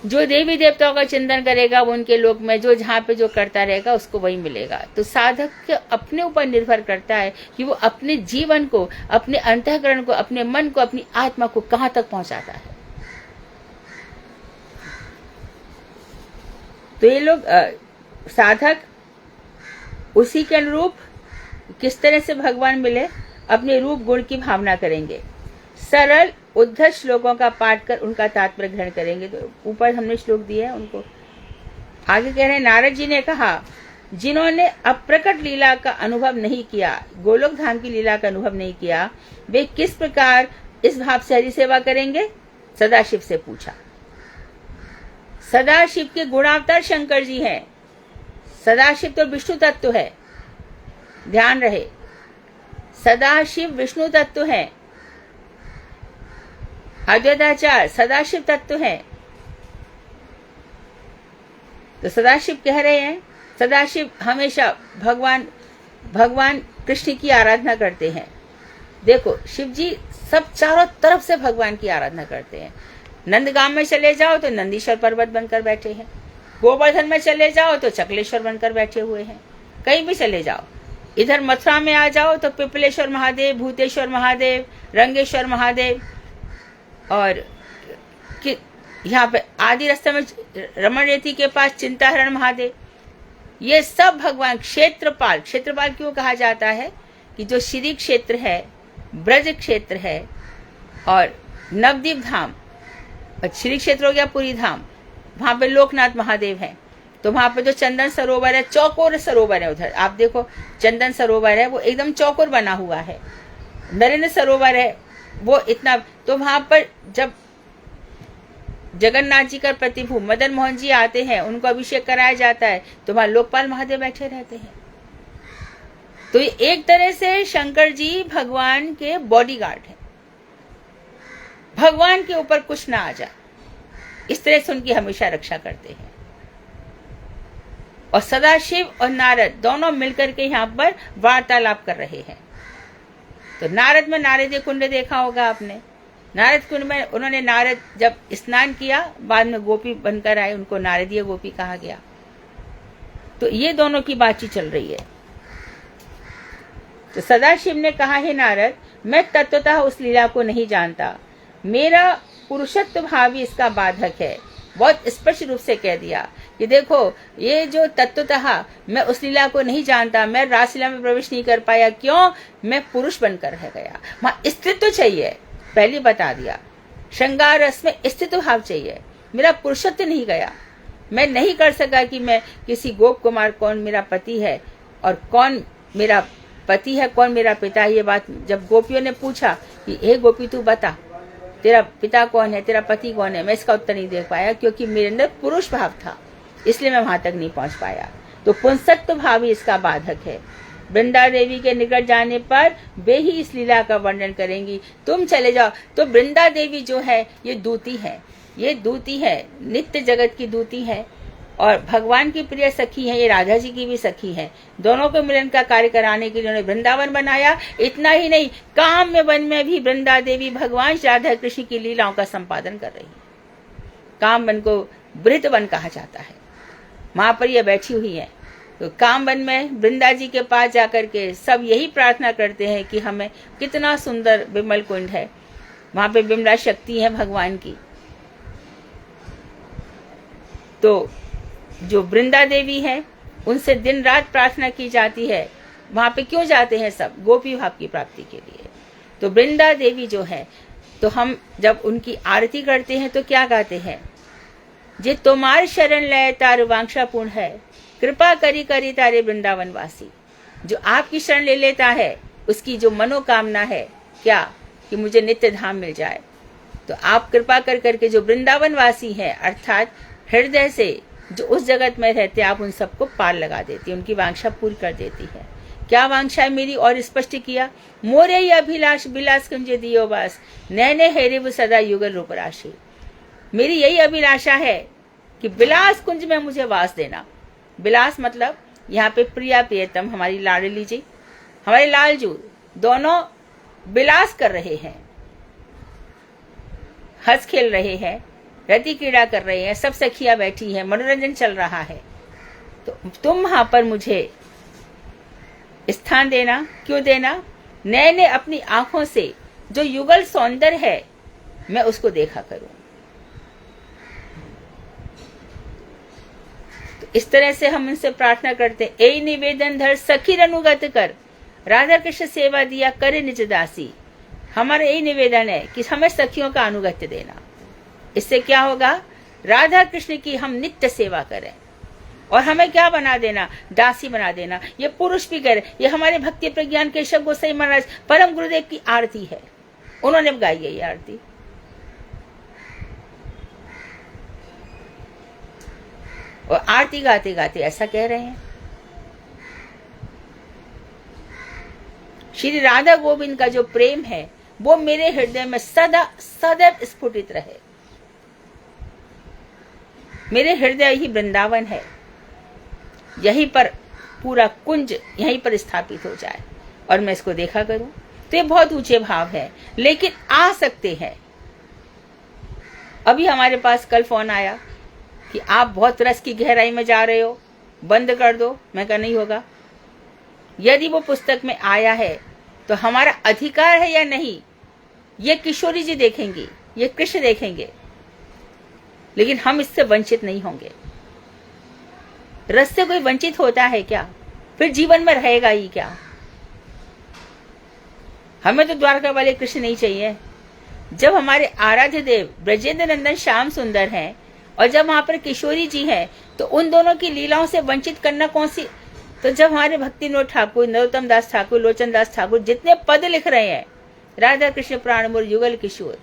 जो देवी देवताओं का चिंतन करेगा, वो उनके लोक में जो जहाँ पे जो करता रहेगा उसको वही मिलेगा। तो साधक के अपने ऊपर निर्भर करता है कि वो अपने जीवन को, अपने अंतःकरण को, अपने मन को, अपनी आत्मा को कहाँ तक पहुंचाता है। तो ये लोग साधक उसी के अनुरूप किस तरह से भगवान मिले, अपने रूप गुण की भावना करेंगे, सरल उद्धत श्लोकों का पाठ कर उनका तात्पर्य ग्रहण करेंगे। तो ऊपर हमने श्लोक दिए हैं उनको। आगे कह रहे हैं, नारद जी ने कहा, जिन्होंने अप्रकट लीला का अनुभव नहीं किया, गोलोक धाम की लीला का अनुभव नहीं किया, वे किस प्रकार इस भाव से हरि सेवा करेंगे? सदाशिव से पूछा। सदाशिव के गुणावतार शंकर जी हैं। सदाशिव तो विष्णु तत्व है, ध्यान रहे, सदाशिव विष्णु तत्व है, अद्वैताचार्य सदाशिव तत्व है। तो सदाशिव कह रहे हैं, सदाशिव हमेशा भगवान कृष्ण की आराधना करते हैं। देखो शिव जी सब चारों तरफ से भगवान की आराधना करते हैं। नंदगाम में चले जाओ तो नंदीश्वर पर्वत बनकर बैठे हैं, गोवर्धन में चले जाओ तो चकलेश्वर बनकर बैठे हुए हैं, कहीं भी चले जाओ। इधर मथुरा में आ जाओ तो पिपलेश्वर महादेव, भूतेश्वर महादेव, रंगेश्वर महादेव, और यहाँ पे आदि रास्ते में रमण रेती के पास चिंताहरण महादेव। ये सब भगवान क्षेत्रपाल क्यों कहा जाता है कि जो श्री क्षेत्र है, ब्रज क्षेत्र है और नवद्वीप धाम, और श्री क्षेत्र हो गया पूरी धाम, वहां पे लोकनाथ महादेव है। तो वहां पे जो चंदन सरोवर है, चौकोर सरोवर है, उधर आप देखो चंदन सरोवर है, वो एकदम चौकोर बना हुआ है। नरेंद्र सरोवर है वो इतना, तो वहां पर जब जगन्नाथ जी का प्रतिभू मदन मोहन जी आते हैं, उनको अभिषेक कराया जाता है, तो वहां लोकपाल महादेव बैठे रहते हैं। तो ये एक तरह से शंकर जी भगवान के बॉडीगार्ड हैं, भगवान के ऊपर कुछ ना आ जाए इस तरह से उनकी हमेशा रक्षा करते हैं। और सदाशिव और नारद दोनों मिलकर के यहाँ पर वार्तालाप कर रहे हैं। तो नारद में नारदीय कुंड देखा होगा आपने। नारद कुंड में उन्होंने, नारद जब स्नान किया, बाद में गोपी बनकर आए, उनको नारदीय गोपी कहा गया। तो ये दोनों की बातचीत चल रही है। तो सदाशिव ने कहा, हे नारद, मैं तत्वतः उस लीला को नहीं जानता, मेरा पुरुषत्व भाव ही इसका बाधक है। बहुत स्पष्ट रूप से कह दिया कि देखो, ये जो तत्वतः मैं उस लीला को नहीं जानता, मैं रासलीला में प्रवेश नहीं कर पाया। क्यों? मैं पुरुष बनकर रह गया। वहां स्त्रीत्व चाहिए, पहले बता दिया। श्रृंगार रस में स्त्रीत्व भाव चाहिए, मेरा पुरुषत्व नहीं गया। मैं नहीं कर सका कि मैं किसी गोप कुमार, कौन मेरा पति है और कौन मेरा पति है, कौन मेरा पिता है। ये बात जब गोपियों ने पूछा कि हे गोपी तू बता, तेरा पिता कौन है, तेरा पति कौन है, मैं इसका उत्तर नहीं दे पाया, क्योंकि मेरे अंदर पुरुष भाव था, इसलिए मैं वहां तक नहीं पहुंच पाया। तो पुंसत्व भाव ही इसका बाधक है। वृंदा देवी के निकट जाने पर वे ही इस लीला का वर्णन करेंगी, तुम चले जाओ। तो वृंदा देवी जो है ये दूती है, ये दूती है, नित्य जगत की दूती है और भगवान की प्रिय सखी है, ये राधा जी की भी सखी है। दोनों को मिलन का कार्य कराने के लिए उन्होंने वृंदावन बनाया। इतना ही नहीं, काम में वन में भी वृंदा देवी भगवान राधा कृष्ण की लीलाओं का संपादन कर रही है। काम वन को वृंदावन कहा जाता है, वहां पर ये बैठी हुई है। तो काम वन में वृंदा जी के पास जाकर के सब यही प्रार्थना करते हैं कि हमें, कितना सुंदर विमल कुंड है, वहां पे विमला शक्ति है भगवान की। तो जो वृंदा देवी है उनसे दिन रात प्रार्थना की जाती है। वहां पे क्यों जाते हैं सब? गोपी भाव की प्राप्ति के लिए। तो वृंदा देवी जो है, तो हम जब उनकी आरती करते हैं तो क्या गाते हैं? जे तुम्हार शरण लय तार वांछा पूर्ण है, कृपा करी करी तारे वृंदावन वासी। जो आपकी शरण ले लेता है उसकी जो मनोकामना है, क्या कि मुझे नित्य धाम मिल जाए, तो आप कृपा कर करके जो वृंदावन वासी है, अर्थात हृदय से जो उस जगत में रहते, आप उन सबको पार लगा देती है, उनकी वांछा पूरी कर देती है। क्या वांछा है मेरी? और स्पष्ट किया, मोरे ही अभिलाष बिलास कुंज दियो वास, नैने हेरिव सदा युगल रूप राशि। मेरी यही अभिलाषा है कि बिलास कुंज में मुझे वास देना। बिलास मतलब यहाँ पे प्रिया प्रियतम, हमारी लाडली जी, हमारे लालजू, दोनों बिलास कर रहे हैं, हंस खेल रहे हैं, रति क्रीड़ा कर रहे हैं, सब सखियां बैठी हैं, मनोरंजन चल रहा है। तो तुम वहां पर मुझे स्थान देना। क्यों देना? नैने अपनी आंखों से जो युगल सौंदर्य है मैं उसको देखा करूं। इस तरह से हम उनसे प्रार्थना करते, ए निवेदन धर सखी अनुगत कर, राधा कृष्ण सेवा दिया करे निज दासी। हमारा यही निवेदन है कि हमें सखियों का अनुगत्य देना। इससे क्या होगा, राधा कृष्ण की हम नित्य सेवा करें और हमें क्या बना देना, दासी बना देना। ये पुरुष भी करे, ये हमारे भक्ति प्रज्ञान केशव गोसाई महाराज परम गुरुदेव की आरती है, उन्होंने गाई है ये आरती। और आरती गाते गाते ऐसा कह रहे हैं, श्री राधा गोविंद का जो प्रेम है वो मेरे हृदय में सदा सदैव स्फुटित रहे। मेरे हृदय ही वृंदावन है, यहीं पर पूरा कुंज यहीं पर स्थापित हो जाए और मैं इसको देखा करूं। तो ये बहुत ऊंचे भाव है, लेकिन आ सकते हैं। अभी हमारे पास कल फोन आया कि आप बहुत रस की गहराई में जा रहे हो, बंद कर दो। मैं कहा नहीं होगा। यदि वो पुस्तक में आया है तो हमारा अधिकार है या नहीं, ये किशोरी जी देखेंगी, ये कृष्ण देखेंगे, लेकिन हम इससे वंचित नहीं होंगे। रस से कोई वंचित होता है क्या? फिर जीवन में रहेगा ही क्या? हमें तो द्वारका वाले कृष्ण नहीं चाहिए। जब हमारे आराध्य देव ब्रजेंद्र नंदन श्याम सुंदर हैं और जब वहां पर किशोरी जी हैं, तो उन दोनों की लीलाओं से वंचित करना कौन सी? तो जब हमारे भक्ति विनोद ठाकुर, नरोत्तम दास ठाकुर, लोचन दास ठाकुर जितने पद लिख रहे हैं, राधा कृष्ण प्राणमूल युगल किशोर,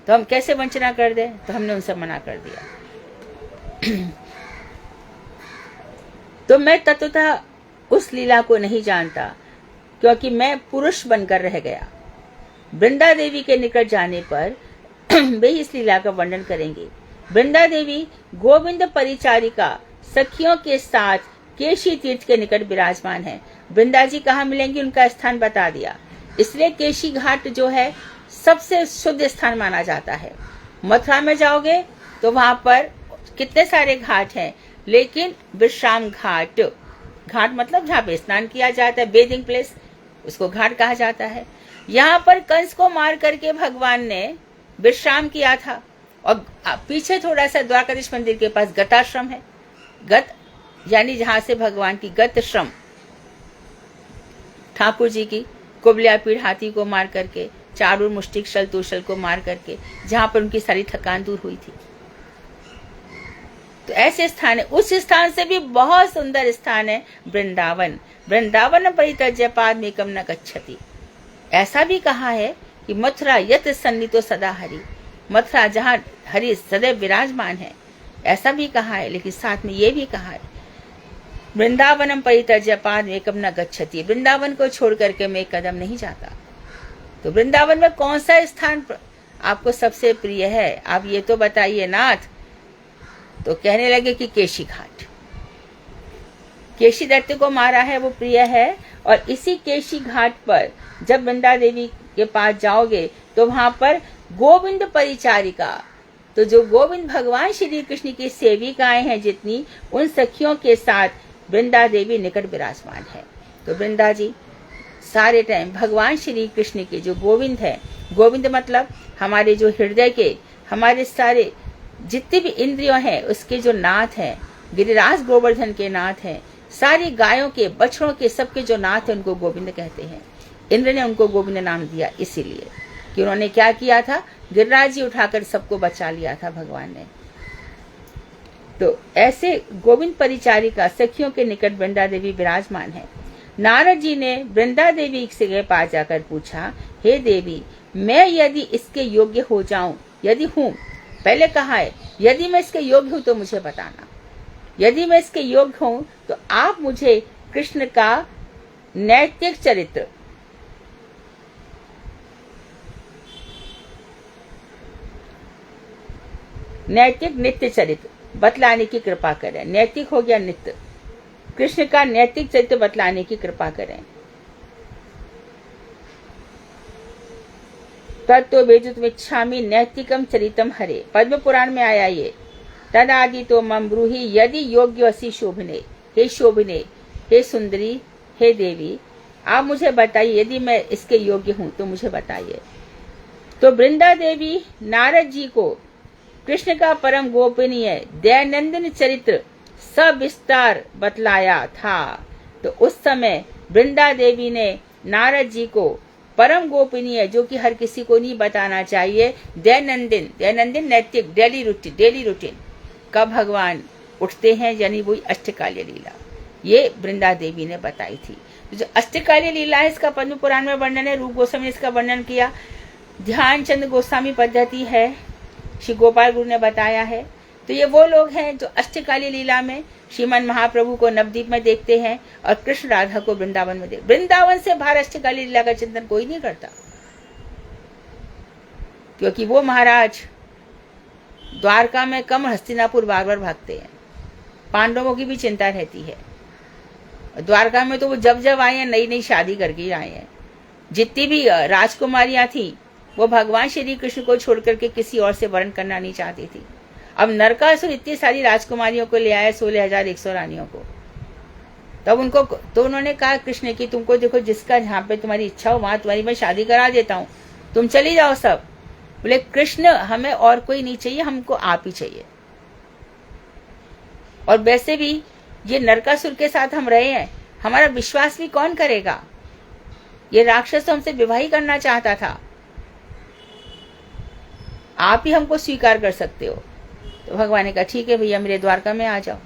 तो हम कैसे वंचना कर दें? तो हमने उनसे मना कर दिया। तो मैं तत्वतः उस लीला को नहीं जानता, क्योंकि मैं पुरुष बनकर रह गया। वृंदा देवी के निकट जाने पर वे इस लीला का वर्णन करेंगे। वृंदा देवी गोविंद परिचारिका सखियों के साथ केशी तीर्थ के निकट विराजमान है। वृंदा जी कहाँ मिलेंगी, उनका स्थान बता दिया। इसलिए केशी घाट जो है सबसे शुद्ध स्थान माना जाता है। मथुरा में जाओगे तो वहां पर कितने सारे घाट हैं, लेकिन विश्राम घाट, घाट मतलब जहाँ पे स्नान किया जाता है, बेदिंग प्लेस, उसको घाट कहा जाता है। यहाँ पर कंस को मार करके भगवान ने विश्राम किया था। और पीछे थोड़ा सा द्वारकाधीश मंदिर के पास गताश्रम है। गत यानी जहां से भगवान की गत श्रम, ठाकुर जी की कुबलिया पीड़ हाथी को मार करके, चारूर मुष्टिक शल तुशल को मार करके, जहां पर उनकी सारी थकान दूर हुई थी। तो ऐसे स्थान है। उस स्थान से भी बहुत सुंदर स्थान है वृंदावन। वृंदावन परित्यज्य पादमेकं न गच्छति। ऐसा भी कहा है कि मथुरा यत सन्नितो सदा हरि, मथुरा जहाँ हरि सदैव विराजमान है, ऐसा भी कहा है। लेकिन साथ में ये भी कहा है वृंदावनम परित्यज्य पादमेकं न गच्छति, वृंदावन को छोड़ करके मैं एक कदम नहीं जाता। तो वृंदावन में कौन सा स्थान आपको सबसे प्रिय है, आप ये तो बताइए नाथ। तो कहने लगे कि केशी घाट, केशी दैत्य को मारा है वो प्रिय है। और इसी केशी घाट पर जब वृंदा देवी के पास जाओगे तो वहां पर गोविंद परिचारिका, तो जो गोविंद भगवान श्री कृष्ण की सेविकाएं हैं जितनी, उन सखियों के साथ वृंदा देवी निकट विराजमान है। तो वृंदा जी सारे टाइम भगवान श्री कृष्ण के जो गोविंद है, गोविंद मतलब हमारे जो हृदय के, हमारे सारे जितने भी इंद्रियों हैं उसके जो नाथ हैं, गिरिराज गोवर्धन के नाथ हैं, सारी गायों के, बछड़ों के, सबके जो नाथ हैं उनको गोविंद कहते हैं। इंद्र ने उनको गोविंद नाम दिया इसीलिए कि उन्होंने क्या किया था, गिरिराज जी उठाकर सबको बचा लिया था भगवान ने। तो ऐसे गोविंद परिचारिका सखियों के निकट वृंदा देवी विराजमान है। नारद जी ने वृंदा देवी से पास जाकर पूछा, हे देवी, मैं यदि इसके योग्य हो जाऊं, यदि हूं, पहले कहा है यदि मैं इसके योग्य हूं तो मुझे बताना, यदि मैं इसके योग्य हूं तो आप मुझे कृष्ण का नैतिक चरित्र, नैतिक नित्य चरित्र बतलाने की कृपा करें। नैतिक हो गया नित्य, कृष्ण का नैतिक चरित्र बतलाने की कृपा करें। तत्व वेदितुमिच्छामि नैतिकम चरितम हरे, पद्म पुराण में आया ये। तदादि तो मम ब्रूहि यदि योग्य असि शोभने, हे शोभने, हे सुंदरी, हे देवी, आप मुझे बताइए यदि मैं इसके योग्य हूं तो मुझे बताइए। तो वृंदा देवी नारद जी को कृष्ण का परम गोपनीय दयानंदन चरित्र सविस्तार बतलाया था। तो उस समय वृंदा देवी ने नारद जी को परम गोपनीय, जो कि हर किसी को नहीं बताना चाहिए, दैनंदिन नैतिक डेली रूटीन कब भगवान उठते हैं, यानी वही अष्टकालीय लीला, ये वृंदा देवी ने बताई थी। जो अष्टकालीय लीला है, इसका पद्म पुराण में वर्णन है, रूप गोस्वामी ने इसका वर्णन किया, ध्यानचंद गोस्वामी पद्धति है, श्री गोपाल गुरु ने बताया है। तो ये वो लोग हैं जो अष्टकालीय लीला में श्रीमन महाप्रभु को नवदीप में देखते हैं और कृष्ण राधा को वृंदावन में देखते। वृंदावन से बाहर अष्टकालीय लीला का चिंतन कोई नहीं करता, क्योंकि वो महाराज द्वारका में कम, हस्तिनापुर बार बार भागते हैं। पांडवों की भी चिंता रहती है। द्वारका में तो वो जब जब आए हैं, नई नई शादी करके ही आए हैं। जितनी भी राजकुमारियां थी, वो भगवान श्री कृष्ण को छोड़ करके किसी और से वर्ण करना नहीं चाहती थी। अब नरकासुर इतनी सारी राजकुमारियों को ले आया, 16,100 रानियों को। तब तो उन्होंने कहा कृष्ण की, तुमको देखो, जिसका जहाँ पे तुम्हारी इच्छा हो वहां तुम्हारी मैं शादी करा देता हूँ, तुम चली जाओ सब। बोले कृष्ण, हमें और कोई नहीं चाहिए, हमको आप ही चाहिए। और वैसे भी ये नरकासुर के साथ हम रहे हैं, हमारा विश्वास भी कौन करेगा। ये राक्षस तो हमसे विवाह ही करना चाहता था, आप ही हमको स्वीकार कर सकते हो। तो भगवान ने कहा ठीक है भैया, मेरे द्वारका में आ जाओ।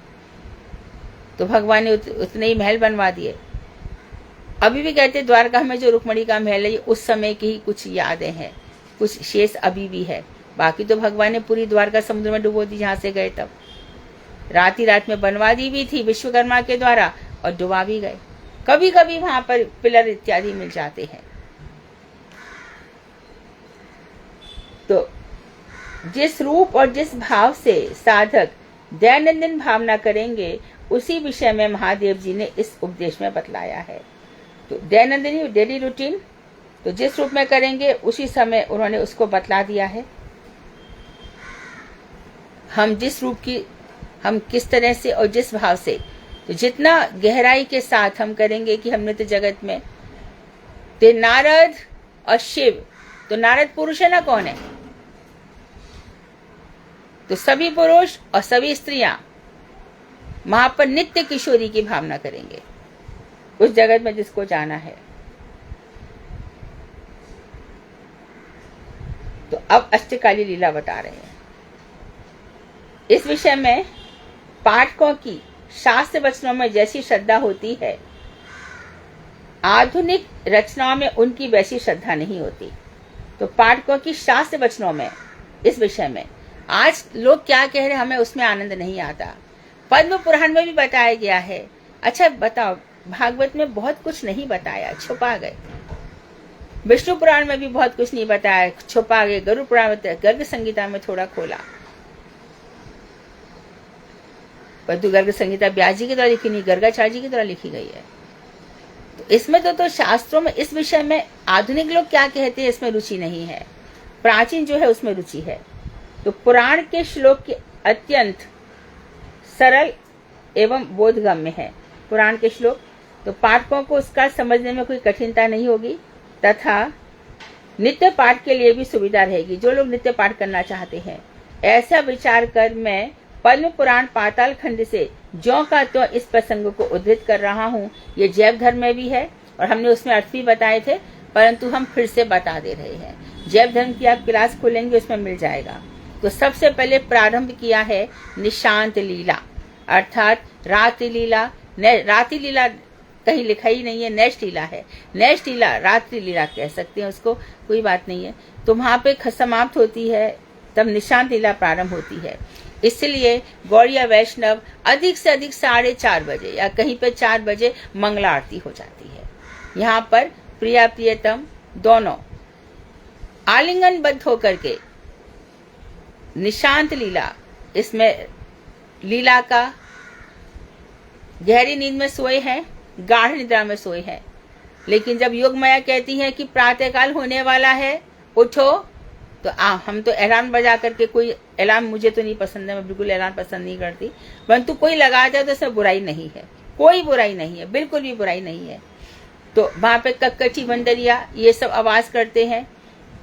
तो भगवान ने उतने ही महल बनवा दिए। अभी भी कहते द्वारका में जो रुक्मणी का महल है, ये उस समय की ही कुछ यादें हैं, कुछ शेष अभी भी है। बाकी तो भगवान ने पूरी द्वारका समुद्र में डुबो दी, जहां से गए तब। रात ही रात में बनवा दी भी थी विश्वकर्मा के द्वारा, और डुबा भी गए। कभी कभी वहां पर पिलर इत्यादि मिल जाते हैं। तो जिस रूप और जिस भाव से साधक दैनंदिन भावना करेंगे, उसी विषय में महादेव जी ने इस उपदेश में बतलाया है। तो दैनंदिनी डेली रूटीन, तो जिस रूप में करेंगे उसी समय उन्होंने उसको बतला दिया है। हम जिस रूप की, हम किस तरह से और जिस भाव से, तो जितना गहराई के साथ हम करेंगे कि हम नित्य जगत में, तो नारद और शिव, तो नारद पुरुष है ना, कौन है, तो सभी पुरुष और सभी स्त्रियां वहां पर नित्य किशोरी की भावना करेंगे, उस जगत में जिसको जाना है। तो अब अष्टकालीय लीला बता रहे हैं। इस विषय में पाठकों की शास्त्र वचनों में जैसी श्रद्धा होती है, आधुनिक रचनाओं में उनकी वैसी श्रद्धा नहीं होती। तो पाठकों की शास्त्र वचनों में, इस विषय में आज लोग क्या कह रहे हैं, हमें उसमें आनंद नहीं आता। पद्म पुराण में भी बताया गया है। अच्छा बताओ, भागवत में बहुत कुछ नहीं बताया, छुपा गए। विष्णु पुराण में भी बहुत कुछ नहीं बताया, छुपा गए। गरुड़ पुराण में, गर्ग संगीता में थोड़ा खोला, परंतु गर्ग संगीता व्यास जी की तरह लिखी नहीं, गर्गाचार्य जी की तरह लिखी गई है। तो इसमें तो शास्त्रों में इस विषय में आधुनिक लोग क्या कहते हैं, इसमें रुचि नहीं है। प्राचीन जो है उसमें रुचि है। तो पुराण के श्लोक के अत्यंत सरल एवं बोधगम्य है पुराण के श्लोक, तो पाठकों को उसका समझने में कोई कठिनता नहीं होगी, तथा नित्य पाठ के लिए भी सुविधा रहेगी। जो लोग नित्य पाठ करना चाहते हैं, ऐसा विचार कर मैं पद्म पुराण पाताल खंड से ज्यों का त्यों इस प्रसंग को उद्धृत कर रहा हूँ। ये जैव धर्म में भी है और हमने उसमें अर्थ भी बताए थे, परंतु हम फिर से बता दे रहे हैं। जैव धर्म की आप क्लास खोलेंगे, उसमें मिल जाएगा। तो सबसे पहले प्रारंभ किया है निशांत लीला, अर्थात रात्रि लीला। रात्रि लीला कहीं लिखा ही नहीं है, नैश लीला है। नैश लीला, रात्रि लीला कह सकते हैं उसको, कोई बात नहीं है। तो वहां पे समाप्त होती है, तब निशांत लीला प्रारंभ होती है। इसलिए गौड़िया वैष्णव अधिक से अधिक 4:30 बजे या कहीं पे 4 बजे मंगला आरती हो जाती है। यहाँ पर प्रिया प्रियतम दोनों आलिंगनबद्ध होकर के निशांत लीला, इसमें लीला का गहरी नींद में सोए हैं, गाढ़ निद्रा में सोए हैं। लेकिन जब योग माया कहती है कि प्रातःकाल होने वाला है, उठो, तो हम तो अलार्म बजा करके, कोई अलार्म मुझे तो नहीं पसंद है, मैं बिल्कुल अलार्म पसंद नहीं करती, परंतु कोई लगा जाए तो इसमें बुराई नहीं है, कोई बुराई नहीं है, बिल्कुल भी बुराई नहीं है। तो वहां पे कक्कची बंदरिया ये सब आवाज करते हैं,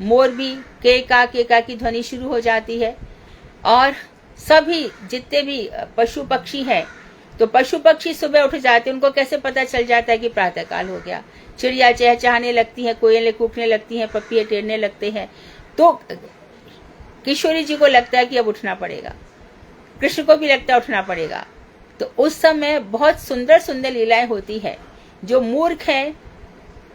मोर भी केका की ध्वनि शुरू हो जाती है, और सभी जितने भी पशु पक्षी हैं तो पशु पक्षी सुबह उठ जाते, उनको कैसे पता चल जाता है कि प्रातः काल हो गया? चिड़िया चहचहाने लगती हैं, कोयलें कूकने लगती हैं, पपीहे टेरने लगते हैं। तो किशोरी जी को लगता है कि अब उठना पड़ेगा, कृष्ण को भी लगता है उठना पड़ेगा। तो उस समय बहुत सुंदर सुंदर लीलाएं होती है। जो मूर्ख हैं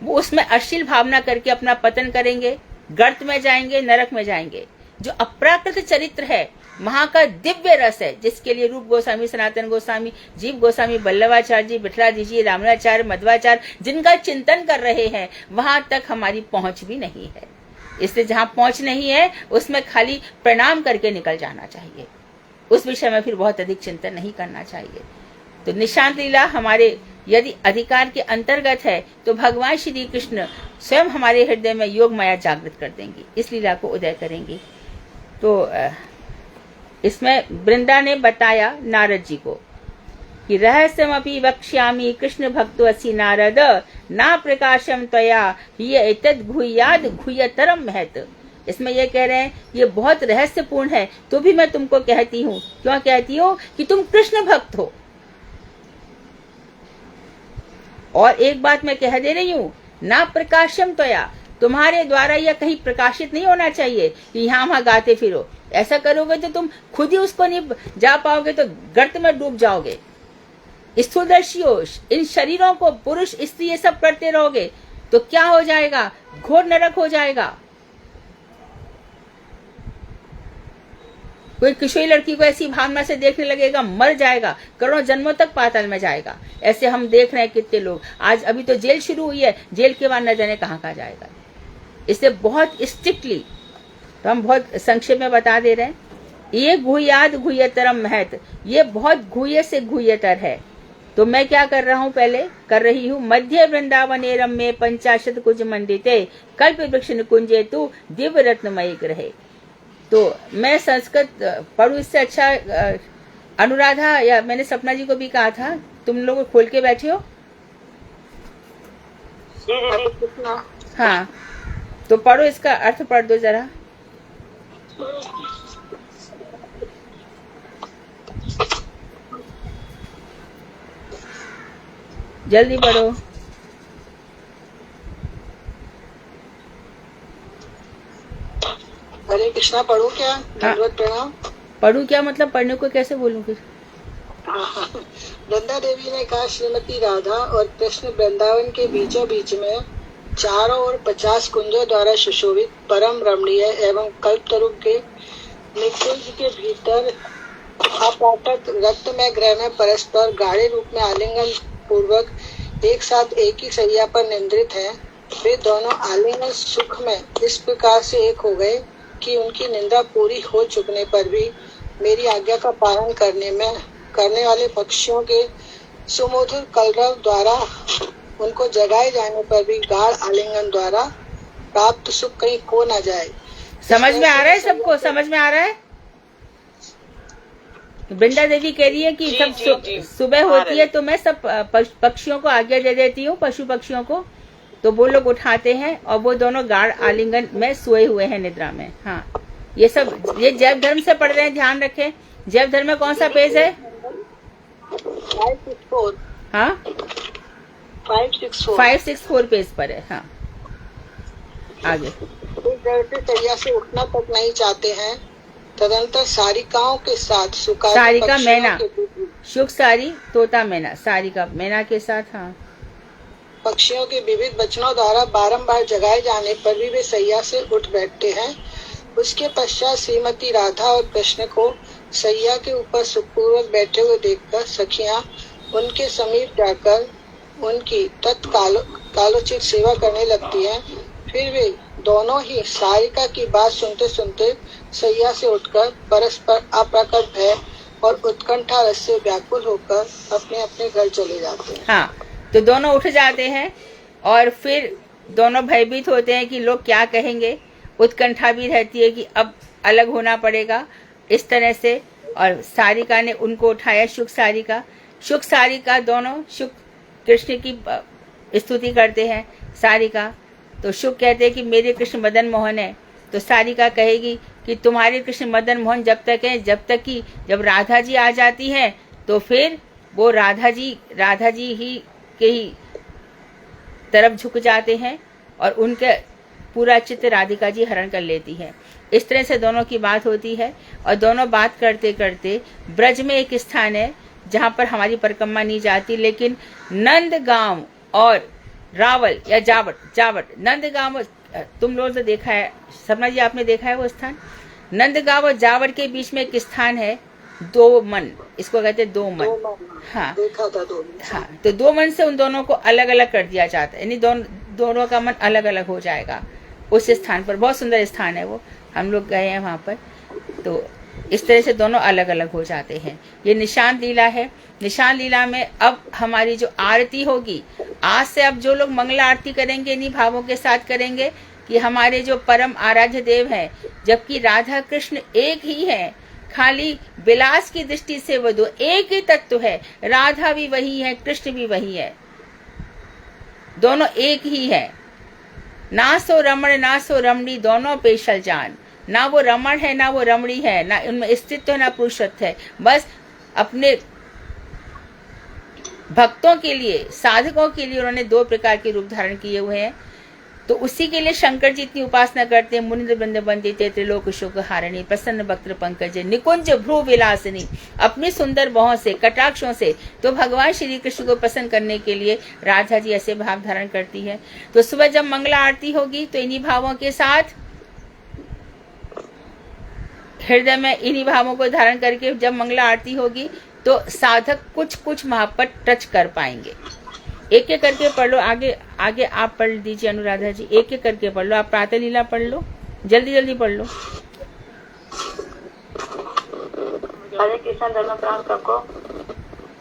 वो उसमें अश्लील भावना करके अपना पतन करेंगे, गर्त में जाएंगे, नरक में जाएंगे। जो अपराकृत चरित्र है, वहां का दिव्य रस है, जिसके लिए रूप गोस्वामी, सनातन गोस्वामी, जीव गोस्वामी, बल्लभाचार्य जी, विठलादि जी, रामाचार्य, मध्वाचार्य जिनका चिंतन कर रहे हैं, वहां तक हमारी पहुंच भी नहीं है। इसलिए जहां पहुंच नहीं है उसमें खाली प्रणाम करके निकल जाना चाहिए, उस विषय में फिर बहुत अधिक चिंतन नहीं करना चाहिए। तो निशांत लीला हमारे यदि अधिकार के अंतर्गत है तो भगवान श्री कृष्ण स्वयं हमारे हृदय में योग माया जागृत कर देंगी, इस लीला को उदय करेंगी। तो इसमें वृंदा ने बताया नारद जी को कि रहस्यमपि वक्ष्यामि कृष्ण भक्तो असि नारद, ना प्रकाशम त्वया ये एतद् गुह्याद् गुह्यतरम महत्। इसमें ये कह रहे हैं ये बहुत रहस्यपूर्ण है, तो भी मैं तुमको कहती हूँ। क्यों कहती हूँ? कि तुम कृष्ण भक्त हो। और एक बात मैं कह दे रही हूँ, ना प्रकाशम त्वया, तुम्हारे द्वारा यह कहीं प्रकाशित नहीं होना चाहिए कि यहाँ वहां गाते फिरो। ऐसा करोगे तो तुम खुद ही उसको नहीं जा पाओगे, तो गर्त में डूब जाओगे। स्थूलदर्शियों, इन शरीरों को पुरुष स्त्री ये सब करते रहोगे तो क्या हो जाएगा? घोर नरक हो जाएगा। कोई किशोरी लड़की को ऐसी भावना से देखने लगेगा, मर जाएगा, करोड़ों जन्मों तक पाताल में जाएगा। ऐसे हम देख रहे हैं कितने लोग। आज अभी तो जेल शुरू हुई है, जेल के बाद न जाने कहाँ कहाँ जाएगा। इससे बहुत स्ट्रिक्टली, तो हम बहुत संक्षेप में बता दे रहे हैं। ये गुह्याद् गुह्यतरम महत्, ये बहुत गुह्य से गुह्यतर है। तो मैं क्या कर रहा हूँ, पहले कर रही हूँ, मध्य वृंदावने रम्ये पंचाशत कुज मंडिते कल्प वृक्ष निकुंजे तु दिव्य रत्नमयी ग्रहे। तो मैं संस्कृत पढ़ू, इससे अच्छा अनुराधा या मैंने सपना जी को भी कहा था, तुम लोग खोल के बैठे हो। हाँ, तो पढ़ो, इसका अर्थ पढ़ दो जरा। जल्दी पढ़ो। हरे कृष्णा पढ़ू क्या? दंडवत प्रणाम। पढ़ू क्या मतलब पढ़ने को कैसे बोलूं फिर? वृंदा देवी ने कहा, श्रीमती राधा और कृष्ण वृंदावन के बीचों बीच में चारों ओर 50 कुंजों द्वारा सुशोभित परम रमणीय एवं कल्पतरु के निकुंज के भीतर अपाटक रक्तमय ग्रह में परस्पर गाढ़े रूप में आलिंगन पूर्वक एक साथ एक ही सैया पर निंद्रित हैं। वे दोनों आलिंगन सुख में इस प्रकार से एक हो गए कि उनकी निंदा पूरी हो चुकने पर भी मेरी आज्ञा का पालन करने वाले पक्षियों के सुमधुर कलरव द्वारा उनको जगाए जाने पर भी गाढ़ आलिंगन द्वारा प्राप्त सुख कहीं खो न जाए। समझ में आ रहा है सबको? समझ में आ रहा है? वृंदा देवी कह रही है कि सब सुबह होती है तो मैं सब पक्षियों को आज्ञा दे देती हूँ, पशु पक्षियों को, तो वो लोग उठाते हैं और वो दोनों गाढ़ आलिंगन में सोए हुए हैं निद्रा में। हाँ, ये सब ये जैव धर्म से पढ़ रहे हैं, ध्यान रखें। जैव धर्म में कौन सा पेज है? 564। हाँ, 564 पेज पर है। हाँ, आगे। सैया से उठना तक नहीं चाहते हैं। तदंतर सारिकाओं के साथ सारिका मैना, शुक सारी तोता मैना, सारिका मैना के साथ। हाँ, पक्षियों के विविध वचनों द्वारा बारंबार जगाए जाने पर भी वे सैया से उठ बैठते हैं। उसके पश्चात श्रीमती राधा और कृष्ण को सैया के ऊपर सुखपूर्वक बैठे हुए देखकर सखियां उनके समीप जाकर उनकी तत्कालोचित सेवा करने लगती हैं। फिर वे दोनों ही सारिका की बात सुनते सुनते सैया से उठकर परस्पर अप्रकट भय और उत्कंठा रस से व्याकुल होकर अपने अपने घर चले जाते हैं। हाँ, तो दोनों उठ जाते हैं और फिर दोनों भयभीत होते हैं कि लोग क्या कहेंगे। उत्कंठा भी रहती है कि अब अलग होना पड़ेगा इस तरह से। और सारिका ने उनको उठाया, शुक सारिका दोनों शुक कृष्ण की स्तुति करते हैं। सारिका तो शुक कहते हैं कि मेरे कृष्ण मदन मोहन है, तो सारिका कहेगी कि तुम्हारे कृष्ण मदन मोहन जब तक है जब राधा जी आ जाती हैं तो फिर वो राधा जी ही के ही तरफ झुक जाते हैं और उनके पूरा चित्त राधिका जी हरण कर लेती है। इस तरह से दोनों की बात होती है और दोनों बात करते करते ब्रज में एक स्थान है जहाँ पर हमारी परिक्रमा नहीं जाती, लेकिन नंदगांव और रावल या जावट नंदगांव तुम लोग तो देखा है, सपना जी आपने देखा है वो स्थान। नंदगांव और जावट के बीच में एक स्थान है दो मन, इसको कहते हैं दो मन। हाँ देखा था दो। हाँ, तो दो मन से उन दोनों को अलग अलग कर दिया जाता है, यानी दोनों का मन अलग अलग हो जाएगा उस स्थान पर। बहुत सुंदर स्थान है वो, हम लोग गए हैं वहां पर। तो इस तरह से दोनों अलग अलग हो जाते हैं। ये निशान लीला है। निशान लीला में अब हमारी जो आरती होगी, आज से अब जो लोग मंगला आरती करेंगे इन्हीं भावों के साथ करेंगे कि हमारे जो परम आराध्य देव हैं, जबकि राधा कृष्ण एक ही है, खाली विलास की दृष्टि से वो दो एक ही तत्व है। राधा भी वही है, कृष्ण भी वही है, दोनों एक ही है। ना सो रमण ना सो रमणी दोनों पेशल जान, ना वो रमण है ना वो रमणी है, ना उनमें अस्तित्व है ना पुरुषत्व है। बस अपने भक्तों के लिए, साधकों के लिए उन्होंने दो प्रकार के रूप धारण किए हुए हैं। तो उसी के लिए शंकर जी इतनी उपासना करते हैं। मुनिंद्र बृंद वंदिते त्रिलोक शोक हारिणी प्रसन्न वक्त्र पंकज निकुंज भ्रू विलासिनी। अपनी सुंदर बाहों से, कटाक्षों से तो भगवान श्री कृष्ण को प्रसन्न करने के लिए राधा जी ऐसे भाव धारण करती है। तो सुबह जब मंगला आरती होगी तो इन्हीं भावों के साथ हृदय में इन्हीं भावों को धारण करके जब मंगला आरती होगी तो साधक कुछ कुछ वहां पर टच कर पाएंगे। एक एक करके पढ़ लो। आगे आप पढ़ दीजिए अनुराधा जी, एक एक करके पढ़ लो। आप प्रातः लीला पढ़ लो, जल्दी जल्दी पढ़ लो। हरे कृष्ण धर्म प्राप्त सबको।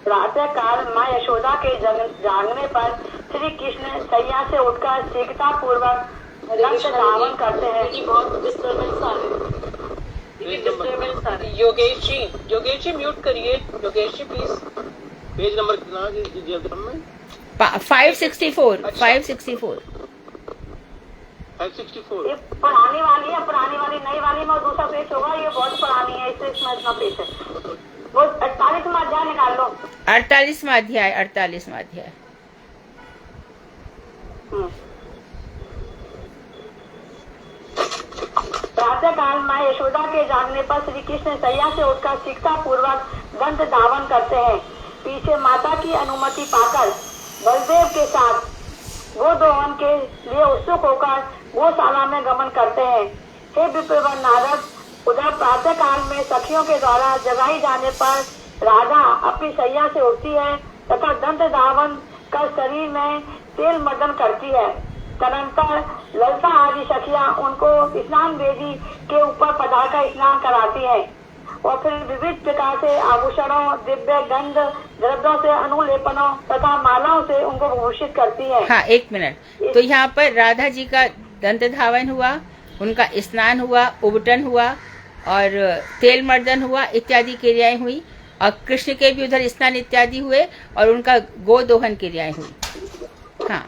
प्रातः काल माँ यशोदा के जागने पर श्री कृष्ण सैया से उठकर शीघ्रता पूर्वक धावन करते हैं। बहुत डिस्टर्बेंस आ रही है। योगेश जी म्यूट करिए। Yogesh ji please. Page number कितना में? 564 564 564। ये पुरानी वाली है, पुरानी वाली नई वाली में दूसरा पेज होगा। ये बहुत पुरानी है, इसलिए इसमें इतना पेज है। वो 48वां अध्याय निकाल लो। 48वां अध्याय। प्रातः काल माँ यशोदा के जागने पर श्री कृष्ण सैया से उठकर शीघ्रता पूर्वक दंत धावन करते हैं। पीछे माता की अनुमति पाकर बलदेव के साथ गोदोहन के लिए उत्सुक होकर गौशाला में गमन करते हैं। हे विप्रवर नारद, उधर प्रातः काल में सखियों के द्वारा जगाई जाने पर राधा अपनी सैया से उठती है तथा दंत धावन कर शरीर में तेल मर्दन करती है। तदनंतर ललता आदि सखियां उनको स्नान वेदी के ऊपर पधारकर स्नान कराती है और फिर विविध प्रकार से आभूषणों, दिव्य गंध द्रव्यों से, अनुलेपनों तथा मालाओं से उनको भूषित करती है। हाँ, एक मिनट। तो यहाँ पर राधा जी का दंत धावन हुआ, उनका स्नान हुआ, उबटन हुआ और तेल मर्दन हुआ इत्यादि क्रियाएं हुई, और कृष्ण के भी उधर स्नान इत्यादि हुए और उनका गोदोहन क्रियाएं हुई। हाँ,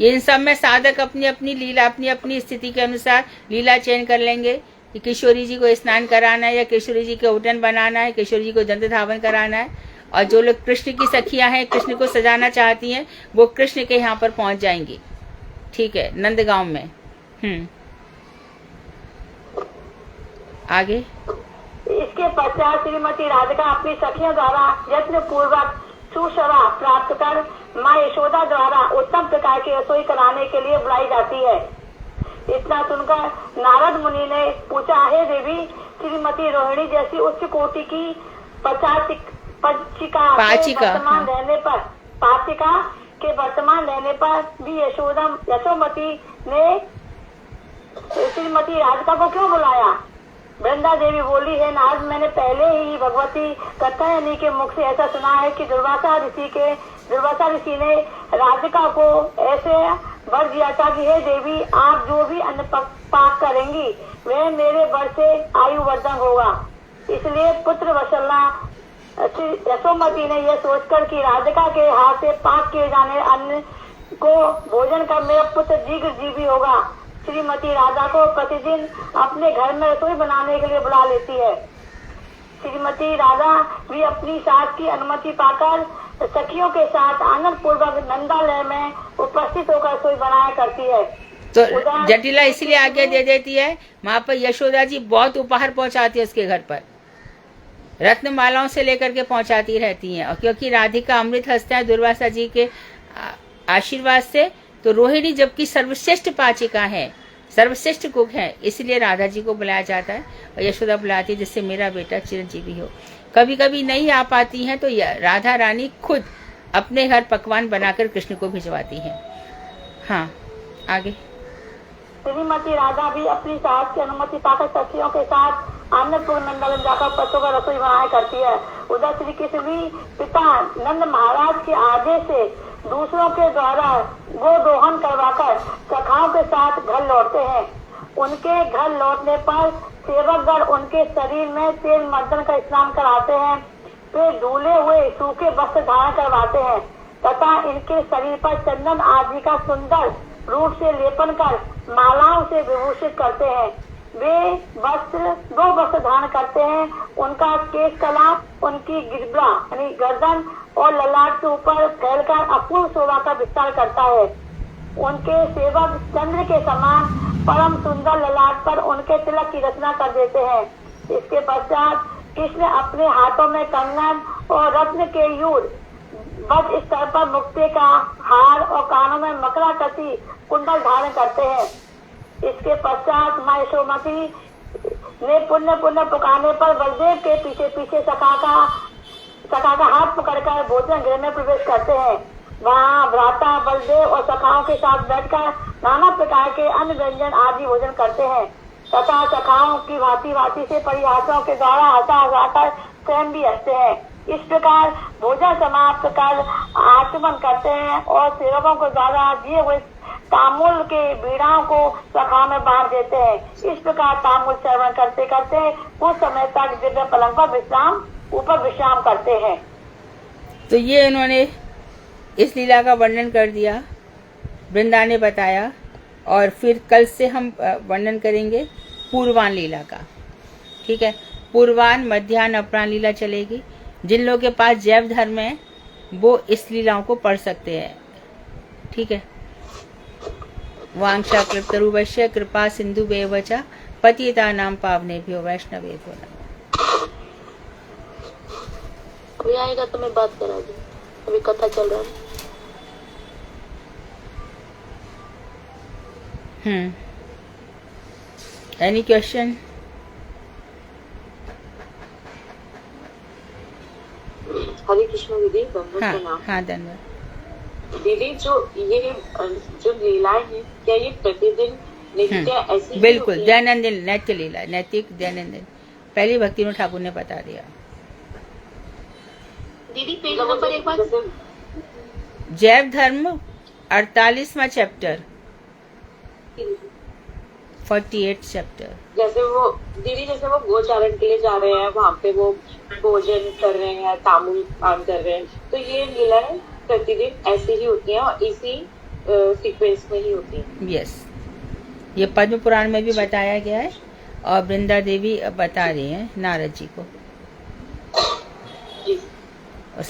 इन सब में साधक अपनी अपनी लीला, अपनी अपनी स्थिति के अनुसार लीला चयन कर लेंगे कि किशोरी जी को स्नान कराना है या किशोरी जी के उबटन बनाना है, किशोरी जी को दंत धावन कराना है। और जो लोग कृष्ण की सखियां हैं, कृष्ण को सजाना चाहती हैं, वो कृष्ण के यहाँ पर पहुंच जाएंगी। ठीक है, नंदगांव में। आगे इसके पश्चात श्रीमती राधिका अपनी सखियों द्वारा यत्न पूर्वक सुशवा प्राप्त कर माँ यशोदा द्वारा उत्तम प्रकार की रसोई कराने के लिए बुलाई जाती है। इतना सुनकर नारद मुनि ने पूछा, हे देवी, श्रीमती रोहिणी जैसी उच्च कोटि की पाचिका के वर्तमान रहने पर भी यशोमती ने श्रीमती राधिका को क्यों बुलाया? वृंदा देवी बोली, है नारद, मैंने पहले ही भगवती कथायनी के मुख से ऐसा सुना है कि दुर्वासा ऋषि ने राधिका को ऐसे वर दिया था कि हे देवी, आप जो भी अन्न पाक करेंगी वह मेरे वर से आयुवर्धन होगा। इसलिए पुत्र वत्सला यशोमती ने यह सोचकर कि राधिका के हाथ से पाक किए जाने अन्न को भोजन कर मेरा पुत्र शीघ्र जीवी होगा, श्रीमती राधा को प्रतिदिन अपने घर में रसोई बनाने के लिए बुला लेती है। श्रीमती राधा भी अपनी सास की अनुमति पाकर सखियों के साथ आनंद पूर्वक नंदालय में उपस्थित होकर रसोई बनाया करती है। तो जटिला इसलिए आगे दे देती है, वहाँ पर यशोदा जी बहुत उपहार पहुंचाती है उसके घर पर, रत्नमालाओं से लेकर के पहुंचाती रहती हैं। और क्योंकि राधिका अमृत हस्ते हैं दुर्वासा जी के आशीर्वाद से, तो रोहिणी जबकि सर्वश्रेष्ठ पाचिका है, सर्वश्रेष्ठ कुक है, इसलिए राधा जी को बुलाया जाता है और यशोदा बुलाती है जिससे मेरा बेटा चिरंजीवी हो। कभी कभी नहीं आ पाती हैं तो राधा रानी खुद अपने घर पकवान बनाकर कृष्ण को भिजवाती हैं। हाँ, आगे। श्रीमती राधा भी अपनी सास की अनुमति पाकर सखियों के साथ आनंदपुर नंदन जाकर पत्तों का रसोई बनाया करती है। उधर श्री कृष्ण भी पिता नंद महाराज के आदेश से दूसरों के द्वारा गोदोहन करवाकर सखाओं के साथ घर लौटते हैं। उनके घर लौटने पर सेवकगण उनके शरीर में तेल मर्दन का स्नान कराते हैं, फिर धुले हुए सूखे वस्त्र धारण करवाते हैं तथा इनके शरीर पर चंदन आदि का सुंदर रूप से लेपन कर मालाओं से विभूषित करते हैं। वे दो वस्त्र धारण करते हैं। उनका केश कला उनकी गिरबा यानी गर्दन और ललाट के ऊपर फैलकर अपूर्व शोभा का विस्तार करता है। उनके सेवक चंद्र के समान परम सुंदर ललाट पर उनके तिलक की रचना कर देते हैं। इसके पश्चात कृष्ण अपने हाथों में कंगन और रत्न के यूर बद स्तर पर मुक्ते का हार और कानों में मकराकसी कुंडल धारण करते हैं। इसके पश्चात माँ यशोमती ने पुण्य पुकारने पर बलदेव के पीछे पीछे सखा का हाथ पकड़कर भोजन गृह में प्रवेश करते हैं। वहाँ भ्राता बलदेव और सखाओं के साथ बैठकर नाना प्रकार के अन्न व्यंजन आदि भोजन करते हैं तथा सखाओं की भांति से परिहासों के द्वारा हंसाकर स्वयं भी हंसते हैं। इस प्रकार भोजन समाप्त कर आचमन करते हैं और सेवकों के द्वारा दिए हुए तामुल के बीड़ाओं को सखा में बांध देते हैं। इस प्रकार तामुल श्रवण करते करते कुछ समय तक दिव्य पलंग पर विश्राम करते हैं। तो ये इन्होंने इस लीला का वर्णन कर दिया, वृंदा ने बताया। और फिर कल से हम वर्णन करेंगे पूर्वान लीला का। ठीक है, पूर्वान, मध्याह्न, अपराह्न लीला चलेगी। जिन लोगों के पास जैव धर्म है वो इस लीलाओं को पढ़ सकते हैं। ठीक है। वांछा कृपतरुवश्य कृपा सिंधु बेवचा पतिता नाम पावनेभ्यो वैष्णवेभ्यो नमः। कोई आएगा तो मैं बात करा दूं, अभी कथा चल रहा है। Any question? हरे कृष्ण दीदी, धन्यवाद प्रणाम। हाँ, धन्यवाद दीदी। जो लीलाएं हैं, क्या ये प्रतिदिन नित्य ऐसी? बिल्कुल, दैनंदिन नित्य लीला, नैतिक दैनंदिन। पहली भक्ति में ठाकुर ने बता दिया। दीदी पेज नंबर एक बार। जैव धर्म 48वां चैप्टर, 48 चैप्टर। जैसे वो गोचारण के लिए जा रहे हैं, वहाँ पे वो भोजन कर रहे हैं, तामुल पान कर रहे हैं, तो ये लीलाएं प्रतिदिन ऐसी ही होती हैं और इसी सीक्वेंस में ही होती हैं। यस, ये पद्म पुराण में भी बताया गया है और वृंदा देवी बता रही हैं नारद जी को। और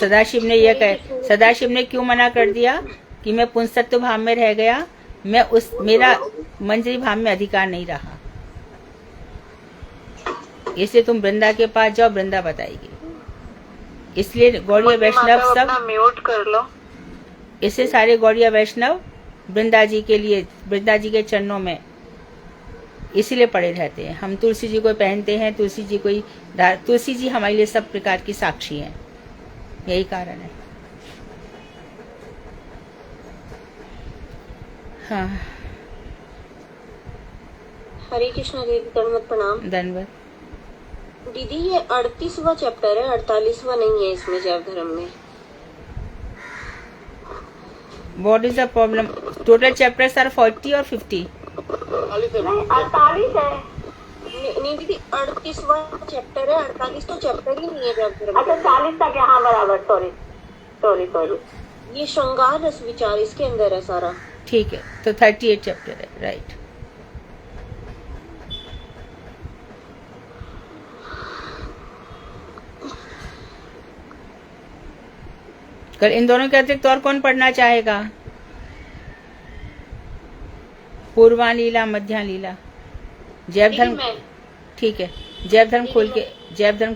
सदाशिव ने क्यों मना कर दिया कि मैं पुंसत्व भाव में रह गया, मेरा मंजरी भाव में अधिकार नहीं रहा, इसलिए तुम वृंदा के पास जाओ, वृंदा बताएगी। इसलिए गौड़ीय वैष्णव सब म्यूट कर लो। इससे सारे गौड़ीय वैष्णव वृंदा जी के लिए, वृंदा जी के चरणों में इसीलिए पड़े रहते हैं। हम तुलसी जी को पहनते हैं, तुलसी जी हमारे लिए सब प्रकार की साक्षी हैं, यही कारण है। हाँ, हरे कृष्ण दीदी, धन्यवाद प्रणाम। धन्यवाद दीदी। ये 38वां चैप्टर है, 48वां नहीं है इसमें जैव धर्म में। What is the problem? Total chapters are 40 और 50? 48 है। नहीं दीदी, 38वां चैप्टर है, 48 तो चैप्टर ही नहीं है जैव धर्म। अच्छा, 40 तक है। हाँ बराबर, सॉरी। ये श्रृंगार रस विचार इसके अंदर है सारा। ठीक है, तो 38 चैप्टर है, राइट। कल इन दोनों के अतिरिक्त और कौन पढ़ना चाहेगा? पूर्वा लीला, मध्या लीला, जैव धर्म। ठीक है, जैव धर्म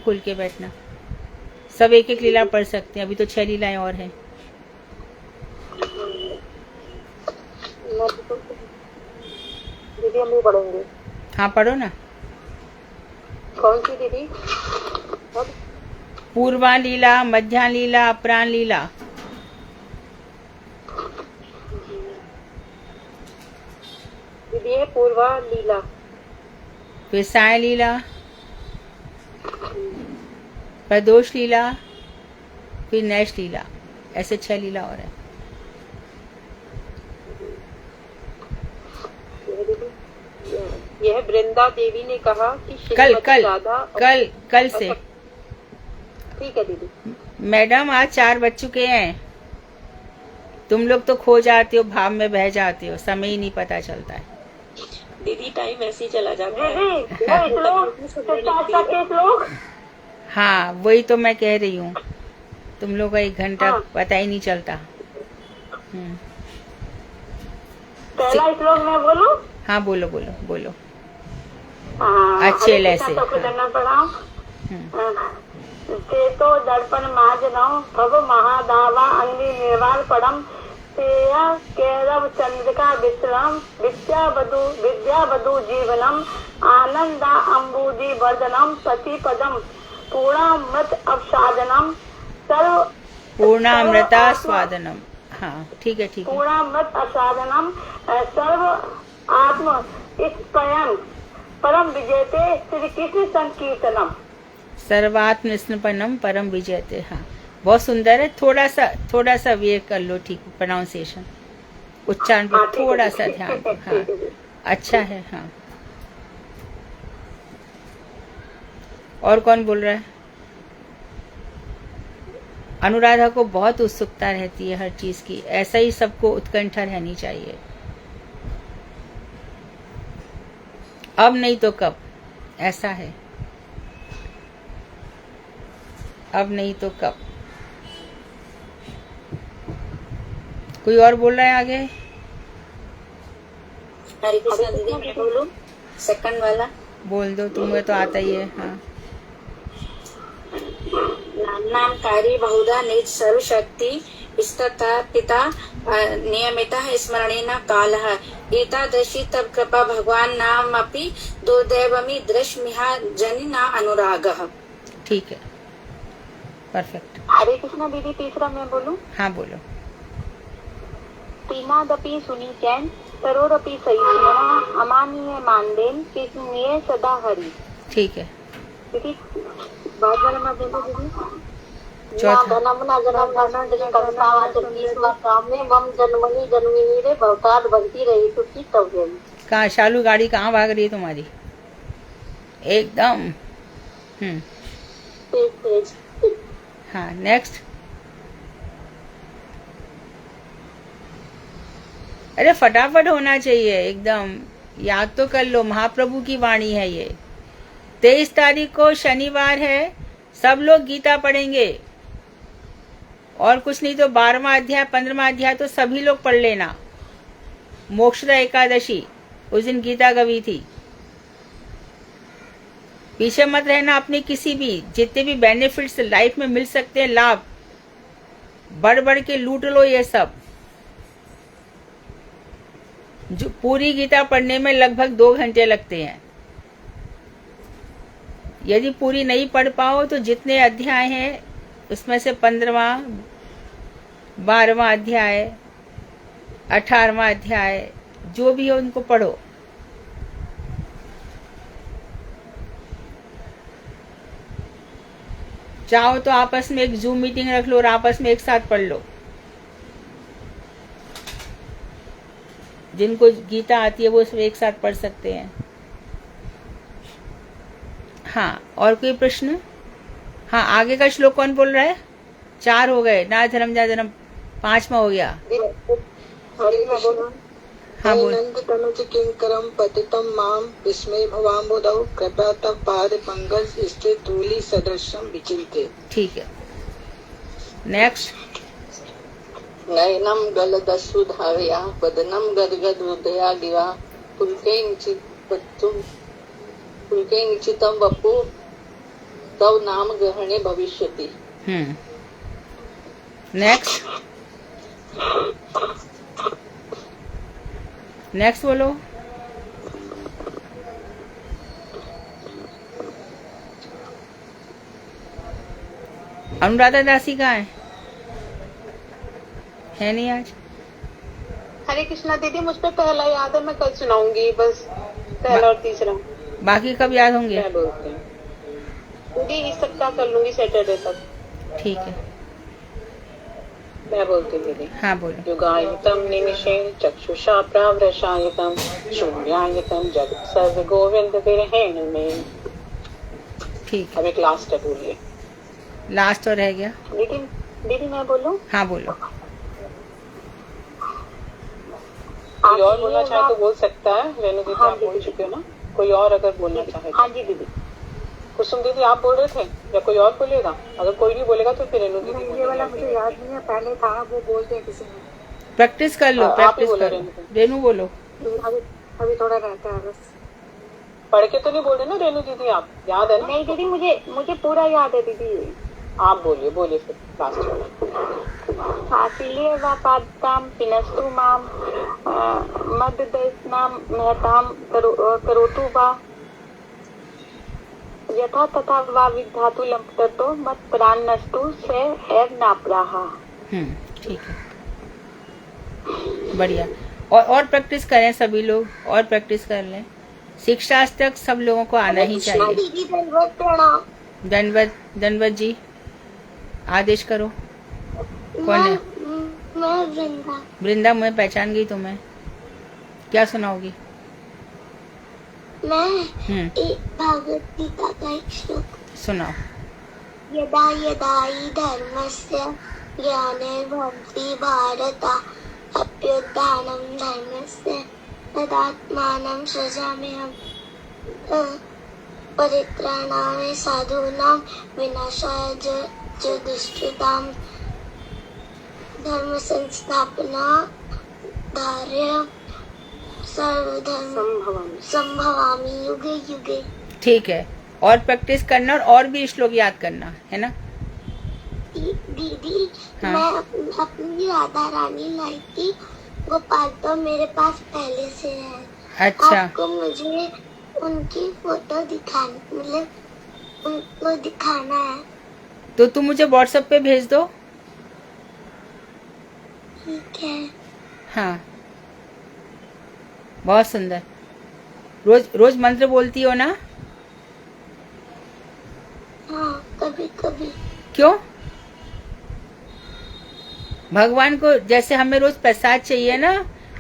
खोल के बैठना। सब एक एक लीला पढ़ सकते हैं, अभी तो 6 लीलाएं और हैं। दीदी हम भी पढ़ेंगे। हाँ पढ़ो ना। कौन सी दीदी? पूर्वा लीला, मध्या लीला, अपराह्न लीला। दीदी ये पूर्वा लीला, फिर साय लीला, प्रदोष लीला, फिर नैश लीला। ऐसे 6 लीला और है। यह वृंदा देवी ने कहा कि कल श्रीमती राधा कल से। ठीक है दीदी। मैडम आज 4 बज चुके हैं। तुम लोग तो खो जाते हो, भाव में बह जाते हो, समय ही नहीं पता चलता है। दीदी टाइम ऐसे ही चला जाता है। हाँ वही तो मैं कह रही हूँ, तुम लोग का 1 घंटा पता ही नहीं चलता। पहला श्लोक मैं बोलूं? हाँ बोलो बोलो बोलो। अच्छे लय से। करना पड़ा। चेतो दर्पण माजनौ भव महादावा अंगी निर्वाल पड़म तेया केरव चंद्रिका विश्रम विद्या वधु जीवनम आनंदा अम्बुजी वर्धनम सती पदम पूर्णामृत अवसादनम सर्व पूर्णामृता स्वादनम। हाँ ठीक है ठीक है। पूर्णामृत अवसादनम सर्व आत्म स्पयन परम विजयते श्री कृष्ण संकीर्तनम। सर्वात्म स्नपनम परम विजयते। हाँ बहुत सुंदर है। थोड़ा सा वे कर लो, ठीक प्रोनाउंसिएशन, उच्चारण पर थोड़ा सा ध्यान। हाँ अच्छा है। हाँ और कौन बोल रहा है? अनुराधा को बहुत उत्सुकता रहती है हर चीज की, ऐसा ही सबको उत्कंठा रहनी चाहिए। अब नहीं तो कब, ऐसा है। अब नहीं तो कब। कोई और बोल रहा है आगे? हरे कृष्णा दीदी मैं बोलूं? सेकंड वाला बोल दो, तुम्हें तो आता ही है। हाँ नाम कार्य बहुधा निज सर्व शक्ति स्तथा पिता नियमितः स्मरणेन कालः एतादृशी तब कृपा भगवान नाम अपि दुर्दैवमी दृश्मिहा जनिना अनुरागः। ठीक है, परफेक्ट। हरे कृष्णा दीदी तीसरा मैं बोलूं? हाँ बोलो। तीनादपि सुनीचैन सरोरपि सहिष्णुना अमानीय मानदेन कृष्णीय सदा हरि। ठीक है। दीदी बाद वाला मैं बोलूं दीदी? चौथा। जन्मनी रे भवतार बनती रही तो की तब गई। कहाँ शालू गाड़ी कहाँ भाग रही है तुम्हारी? एकदम। हाँ नेक्स्ट। अरे फटाफट होना चाहिए एकदम, याद तो कर लो। महाप्रभु की वाणी है ये। 23 तारीख को शनिवार है, सब लोग गीता पढ़ेंगे। और कुछ नहीं तो 12वां अध्याय 15वां अध्याय तो सभी लोग पढ़ लेना। मोक्षदा एकादशी उस दिन गीता गवी थी। पीछे मत रहना। अपने किसी भी जितने भी बेनिफिट्स लाइफ में मिल सकते हैं, लाभ बढ़ बढ़ के लूट लो ये सब। जो पूरी गीता पढ़ने में लगभग 2 घंटे लगते हैं। यदि पूरी नहीं पढ़ पाओ तो जितने अध्याय हैं उसमें से 15वां 12वां अध्याय 18वां अध्याय जो भी हो उनको पढ़ो। चाहो तो आपस में एक जूम मीटिंग रख लो और आपस में एक साथ पढ़ लो। जिनको गीता आती है वो उसमें एक साथ पढ़ सकते हैं। हाँ और कोई प्रश्न? हाँ आगे का श्लोक कौन बोल रहा है? 4 हो गए। ना धर्म जा धर्म 5वां हो गया। हाँ बोल। नंद तनुज किंकरम पतितम माम विस्मय भवाम्बुधौ कृपया तब पाद पंकज स्थित धूलि सदृशम विचिन्ते। ठीक है नेक्स्ट। नयनम गलदस्सु धारया वदनम गदगद हृदया गिरा पुलके निचितम वपु तव नाम ग्रहणे भविष्यति। नेक्स्ट बोलो। अनुराधा दासी कहाँ है नहीं आज? हरे कृष्णा दीदी, मुझ पे पहला याद है, मैं कल सुनाऊंगी बस पहला और तीसरा। बाकी कब याद होंगे? क्या बोलते हैं दीदी, इस सप्ताह कर लूंगी सैटरडे तक। ठीक है, मैं बोलती हूँ दीदी। हाँ बोलो। युगायितं निमिषेण चक्षुषा प्रावृषायितं शून्यायितं जगत् सर्व गोविंद विरहेण में। ठीक है, अब एक लास्ट है, बोलिए। लास्ट और रह गया। दीदी मैं बोलूं? हाँ बोलो। कोई और बोलना चाहे तो बोल सकता है। रेणु दीदी आप बोल चुके हो ना, कोई और अगर बोलना चाहे। हाँ जी दीदी। कुसुम दीदी आप बोल रहे थे या कोई और बोलेगा? अगर कोई नहीं बोलेगा तो फिर रेणु दीदी। ये वाला मुझे याद नहीं है, पहले था वो बोलते हैं किसी ने। प्रैक्टिस कर लो, प्रैक्टिस कर लो। रेणु बोलो। अभी थोड़ा रहता है बस। पढ़ के तो नहीं बोल रहे ना रेणु दीदी, आप याद है ना? नहीं दीदी, मुझे पूरा याद है दीदी। आप बोलिए फिर लास्ट वाला। आसिले व पादताम पिनस्तु माम मददस्नाम महताम करोतु वा यथा तथा वा विधातु लंपतो मत प्राणस्तु से एव नापराहा। ठीक है, बढ़िया। और प्रैक्टिस करें सभी लोग, और प्रैक्टिस कर लें। शिक्षा तक सब लोगों को आना ही चाहिए। दंडवत जी, आदेश करो। कौन है? मैं वृंदा, मैं पहचान गई तुम्हें। क्या सुनाओगी? मैं एक भगवत गीता का एक श्लोक सुनाओ। यदा यदा हि धर्मस्य ग्लानिर्भवति भारत अभ्युत्थानं धर्मस्य तदात्मानं सृजाम्यहम् परित्राणाय साधूनां विनाशाय च दुष्कृतां धर्म संस्थापना धार्य सर्वधर्म संभवामि युगे युगे। ठीक है, और प्रैक्टिस करना और भी श्लोक याद करना है ना दीदी। हाँ। मैं अपनी राधा रानी लाई थी, गोपाल तो मेरे पास पहले से है। अच्छा, आपको मुझे उनकी फोटो दिखानी, मतलब उनको दिखाना है। तो तुम मुझे व्हाट्सएप पे भेज दो। ठीक है। हाँ, बहुत सुंदर। रोज मंत्र बोलती हो ना? हाँ, कभी कभी। क्यों? भगवान को जैसे हमें रोज प्रसाद चाहिए ना,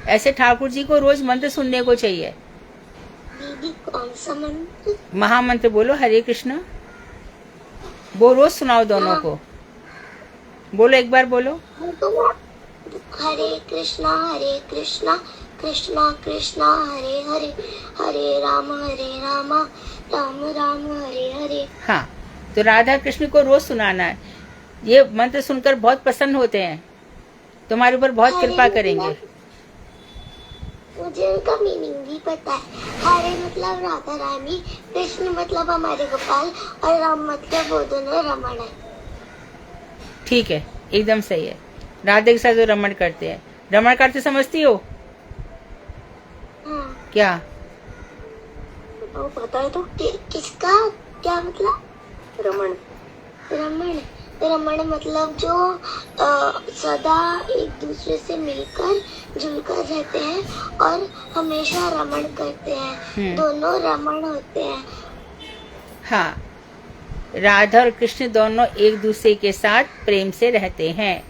ऐसे ठाकुर जी को रोज मंत्र सुनने को चाहिए। दीदी कौन सा मंत्र? महामंत्र बोलो, हरे कृष्णा। वो रोज सुनाओ दोनों हाँ। को। बोलो, एक बार बोलो। हरे कृष्णा कृष्णा कृष्णा हरे हरे, हरे राम राम राम हरे हरे। हाँ, तो राधा कृष्ण को रोज सुनाना है। ये मंत्र सुनकर बहुत प्रसन्न होते हैं, तुम्हारे ऊपर बहुत कृपा करेंगे। मुझे उनका मीनिंग भी पता है। हरे मतलब राधा रानी, कृष्ण मतलब हमारे गोपाल, और राम मतलब वो दोनों रमण है। ठीक है, एकदम सही है। राधे के साथ जो रमण करते हैं, रमण करते समझती हो? हाँ। क्या बताओ, बताए तो। किसका क्या मतलब? रमण मतलब जो सदा एक दूसरे से मिलकर जुलकर रहते हैं और हमेशा रमण करते हैं। दोनों रमण होते हैं। हाँ, राधा और कृष्ण दोनों एक दूसरे के साथ प्रेम से रहते हैं।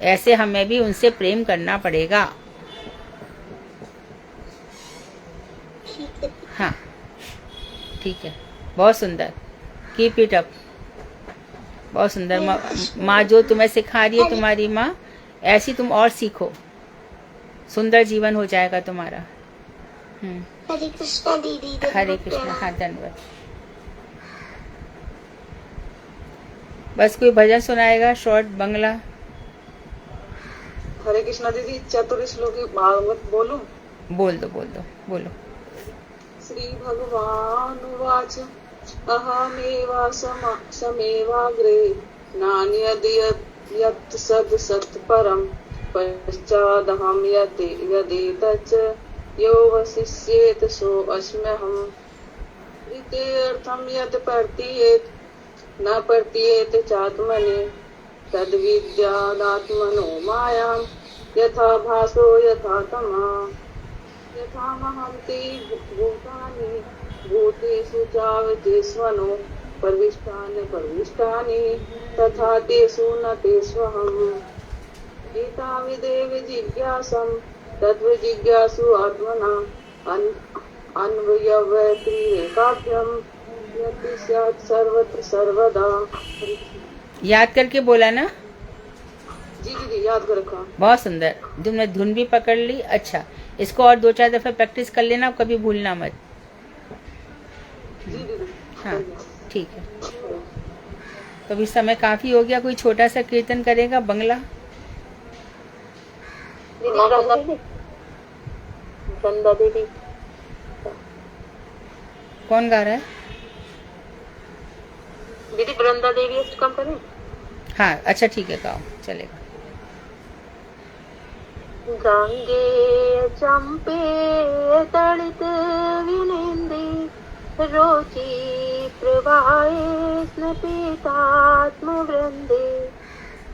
ऐसे हमें भी उनसे प्रेम करना पड़ेगा। हाँ, ठीक है, बहुत सुंदर। Keep it up. बहुत सुंदर। माँ जो तुम्हें सिखा रही है, तुम्हारी माँ, ऐसी तुम और सीखो। सुंदर जीवन हो जाएगा तुम्हारा। हरे कृष्णा दीदी। हरे कृष्णा। हाँ, धन्यवाद। बस कोई भजन सुनाएगा, शॉर्ट बंगला। हरे कृष्णा दीदी, चतुर्श्लोकी भागवत बोलूं? बोल दो बोलो। श्री भगवान उवाच अहमेवा समेवाग्रे नान्यद्यत् सत् सत् परं पश्चादहं यदेतच्च यो वसिष्येत सोऽस्म्यहम्। द्वितीयर्थं यत् प्रतीयेत न प्रतीयेत चात्मनि तद्विद्यादात्मनो मायां यथा भासो यथा तमः। यथा महन्ति भूतानि भूतेषु चावतेष्वनो प्रविष्टानि तथा तेषु न तेष्वहम्। एताविदेव जिज्ञासं तद्विजिज्ञासु आत्मना अन्वयवैत्रिरेकाभ्यं यत् स्यात् सर्वत्र सर्वदा। याद करके बोला ना? जी दीदी, याद कर रखा। बहुत सुंदर, तुमने धुन भी पकड़ ली। अच्छा, इसको और 2-4 दफे प्रैक्टिस कर लेना, कभी भूलना मत। जी दीदी। हाँ ठीक है। तो अभी समय काफी हो गया, कोई छोटा सा कीर्तन करेगा बंगला? वृंदा दीदी। कौन गा रहा है? दीदी वृंदा देवी कम करें? हाँ अच्छा ठीक है, गाओ, चलेगा। गंगे चंपे तड़ित विनिंदी रोची प्रवाहे स्नपितात्म वृंदे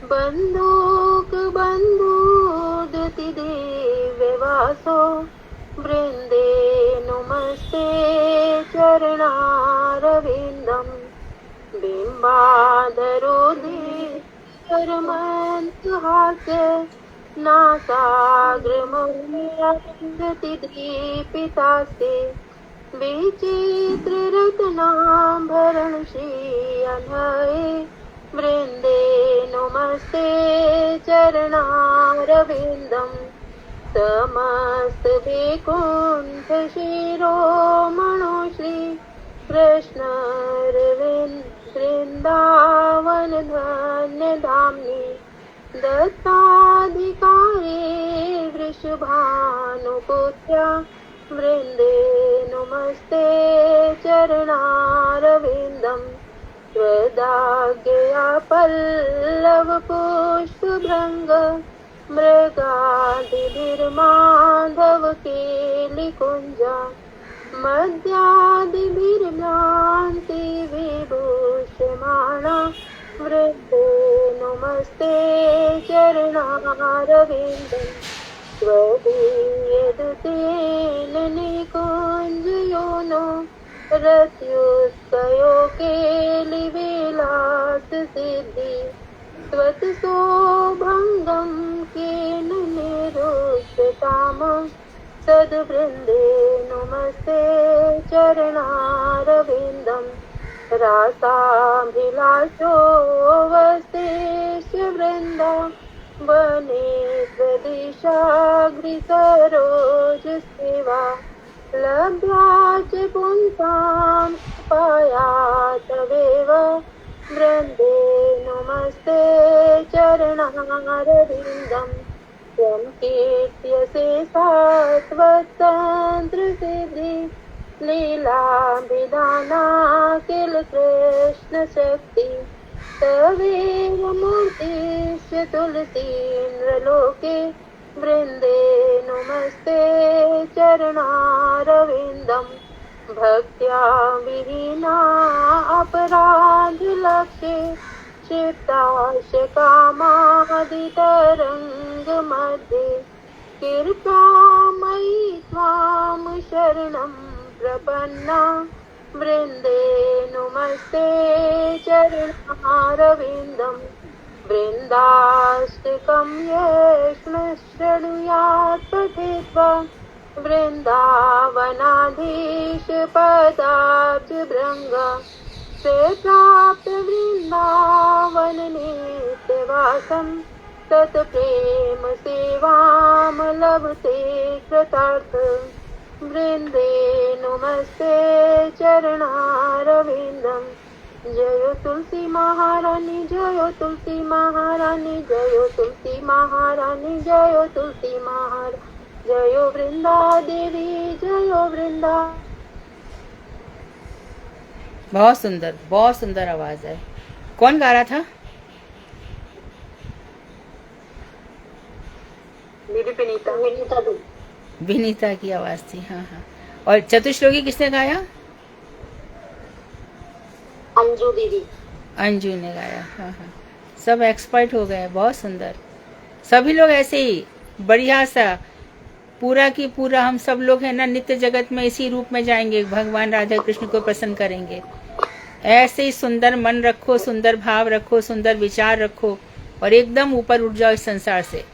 बंधुक बंधुदति देव्यवासो वृंदे नमस्ते चरणारविंदम बिंबाधरो दे परमंतहास्य नासाग्रमति दीपितास्ते विचित्र रत्नाभरण श्री अनये वृंदे नमस्ते चरणारविंदम समस्त वैकुंठ शिरोमणो श्री कृष्ण वृंदावन धन्य धामनि दत्ताधिकारे वृषभानुपुत्र्या वृंदे नमस्ते चरणारविंदम त्वदाज्ञया पल्लव पुष्पभृंग मृगादिभिर्माधव केलिकुंजा मध्यादिभिर्भ्रान्ति विभूषमाणा वृंदे नमस्ते चरणारविंदम त्वदीयदुतेन निकुञ्जयोनो रत्युत्कयो केलिविलास सिद्धि त्वत्सौभङ्गं केन निरुष्यतामः सद्वृंदे नमस्ते चरणारविंदम रासाभिलाषो वस्तेश्च वृंदा वने प्रदिशाग्रिसरोज सेवा लभ्या च पुंसां पायातवेव वृंदे नमस्ते चरणारविंदम त्वं कीर्त्यसे सात्वतंत्र सिद्धि लीलाभिधाना किल कृष्ण शक्ति तवेव मूर्तिश्च तुलसीन्द्रलोके वृंदे नमस्ते चरणारविंदम भक्त्या विहीना अपराधलक्ष्ये क्षिप्ताश कामादितरंग मध्ये कृपामयि त्वां शरणं प्रपन्ना वृंदे नमस्ते चरणारविंदम वृंदाष्टकं यष्ण शृणुयात् पठित्वा वृंदावनाधीश पदाब्ज भृंग से प्राप्त वृंदावन नित्यवासं तत्प्रेम सेवाम लभते कृतार्थ वृंदे नमस्ते चरणारविंदम जयो तुलसी महारानी, जयो तुलसी महारानी, जयो तुलसी महारानी, जयो तुलसी महारानी, जयो वृंदा देवी, जयो वृंदा। बहुत सुंदर आवाज है। कौन गा रहा था? विनीता की आवाज थी। हाँ हाँ। और चतुश्लोकी किसने गाया? अंजू दीदी। अंजू ने गाया। हाँ हाँ। सब एक्सपर्ट हो गए। बहुत सुंदर। सभी लोग ऐसे ही बढ़िया सा पूरा की पूरा हम सब लोग है ना नित्य जगत में इसी रूप में जाएंगे, भगवान राधा कृष्ण को प्रसन्न करेंगे। ऐसे ही सुंदर मन रखो, सुंदर भाव रखो, सुंदर विचार रखो और एकदम ऊपर उठ जाओ इस संसार से।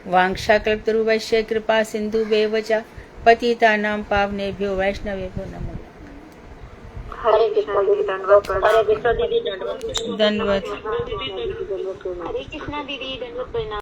वांछाकल्पतरुभ्यश्च कृपा सिन्धुभ्येव च पतितानां पावनेभ्यो वैष्णवेभ्यो नमो नमः। हरे कृष्णा दीदी, दंडवत। हरे कृष्णा दीदी, दंडवत। दंडवत। हरे कृष्णा दीदी, दंडवत प्रणाम।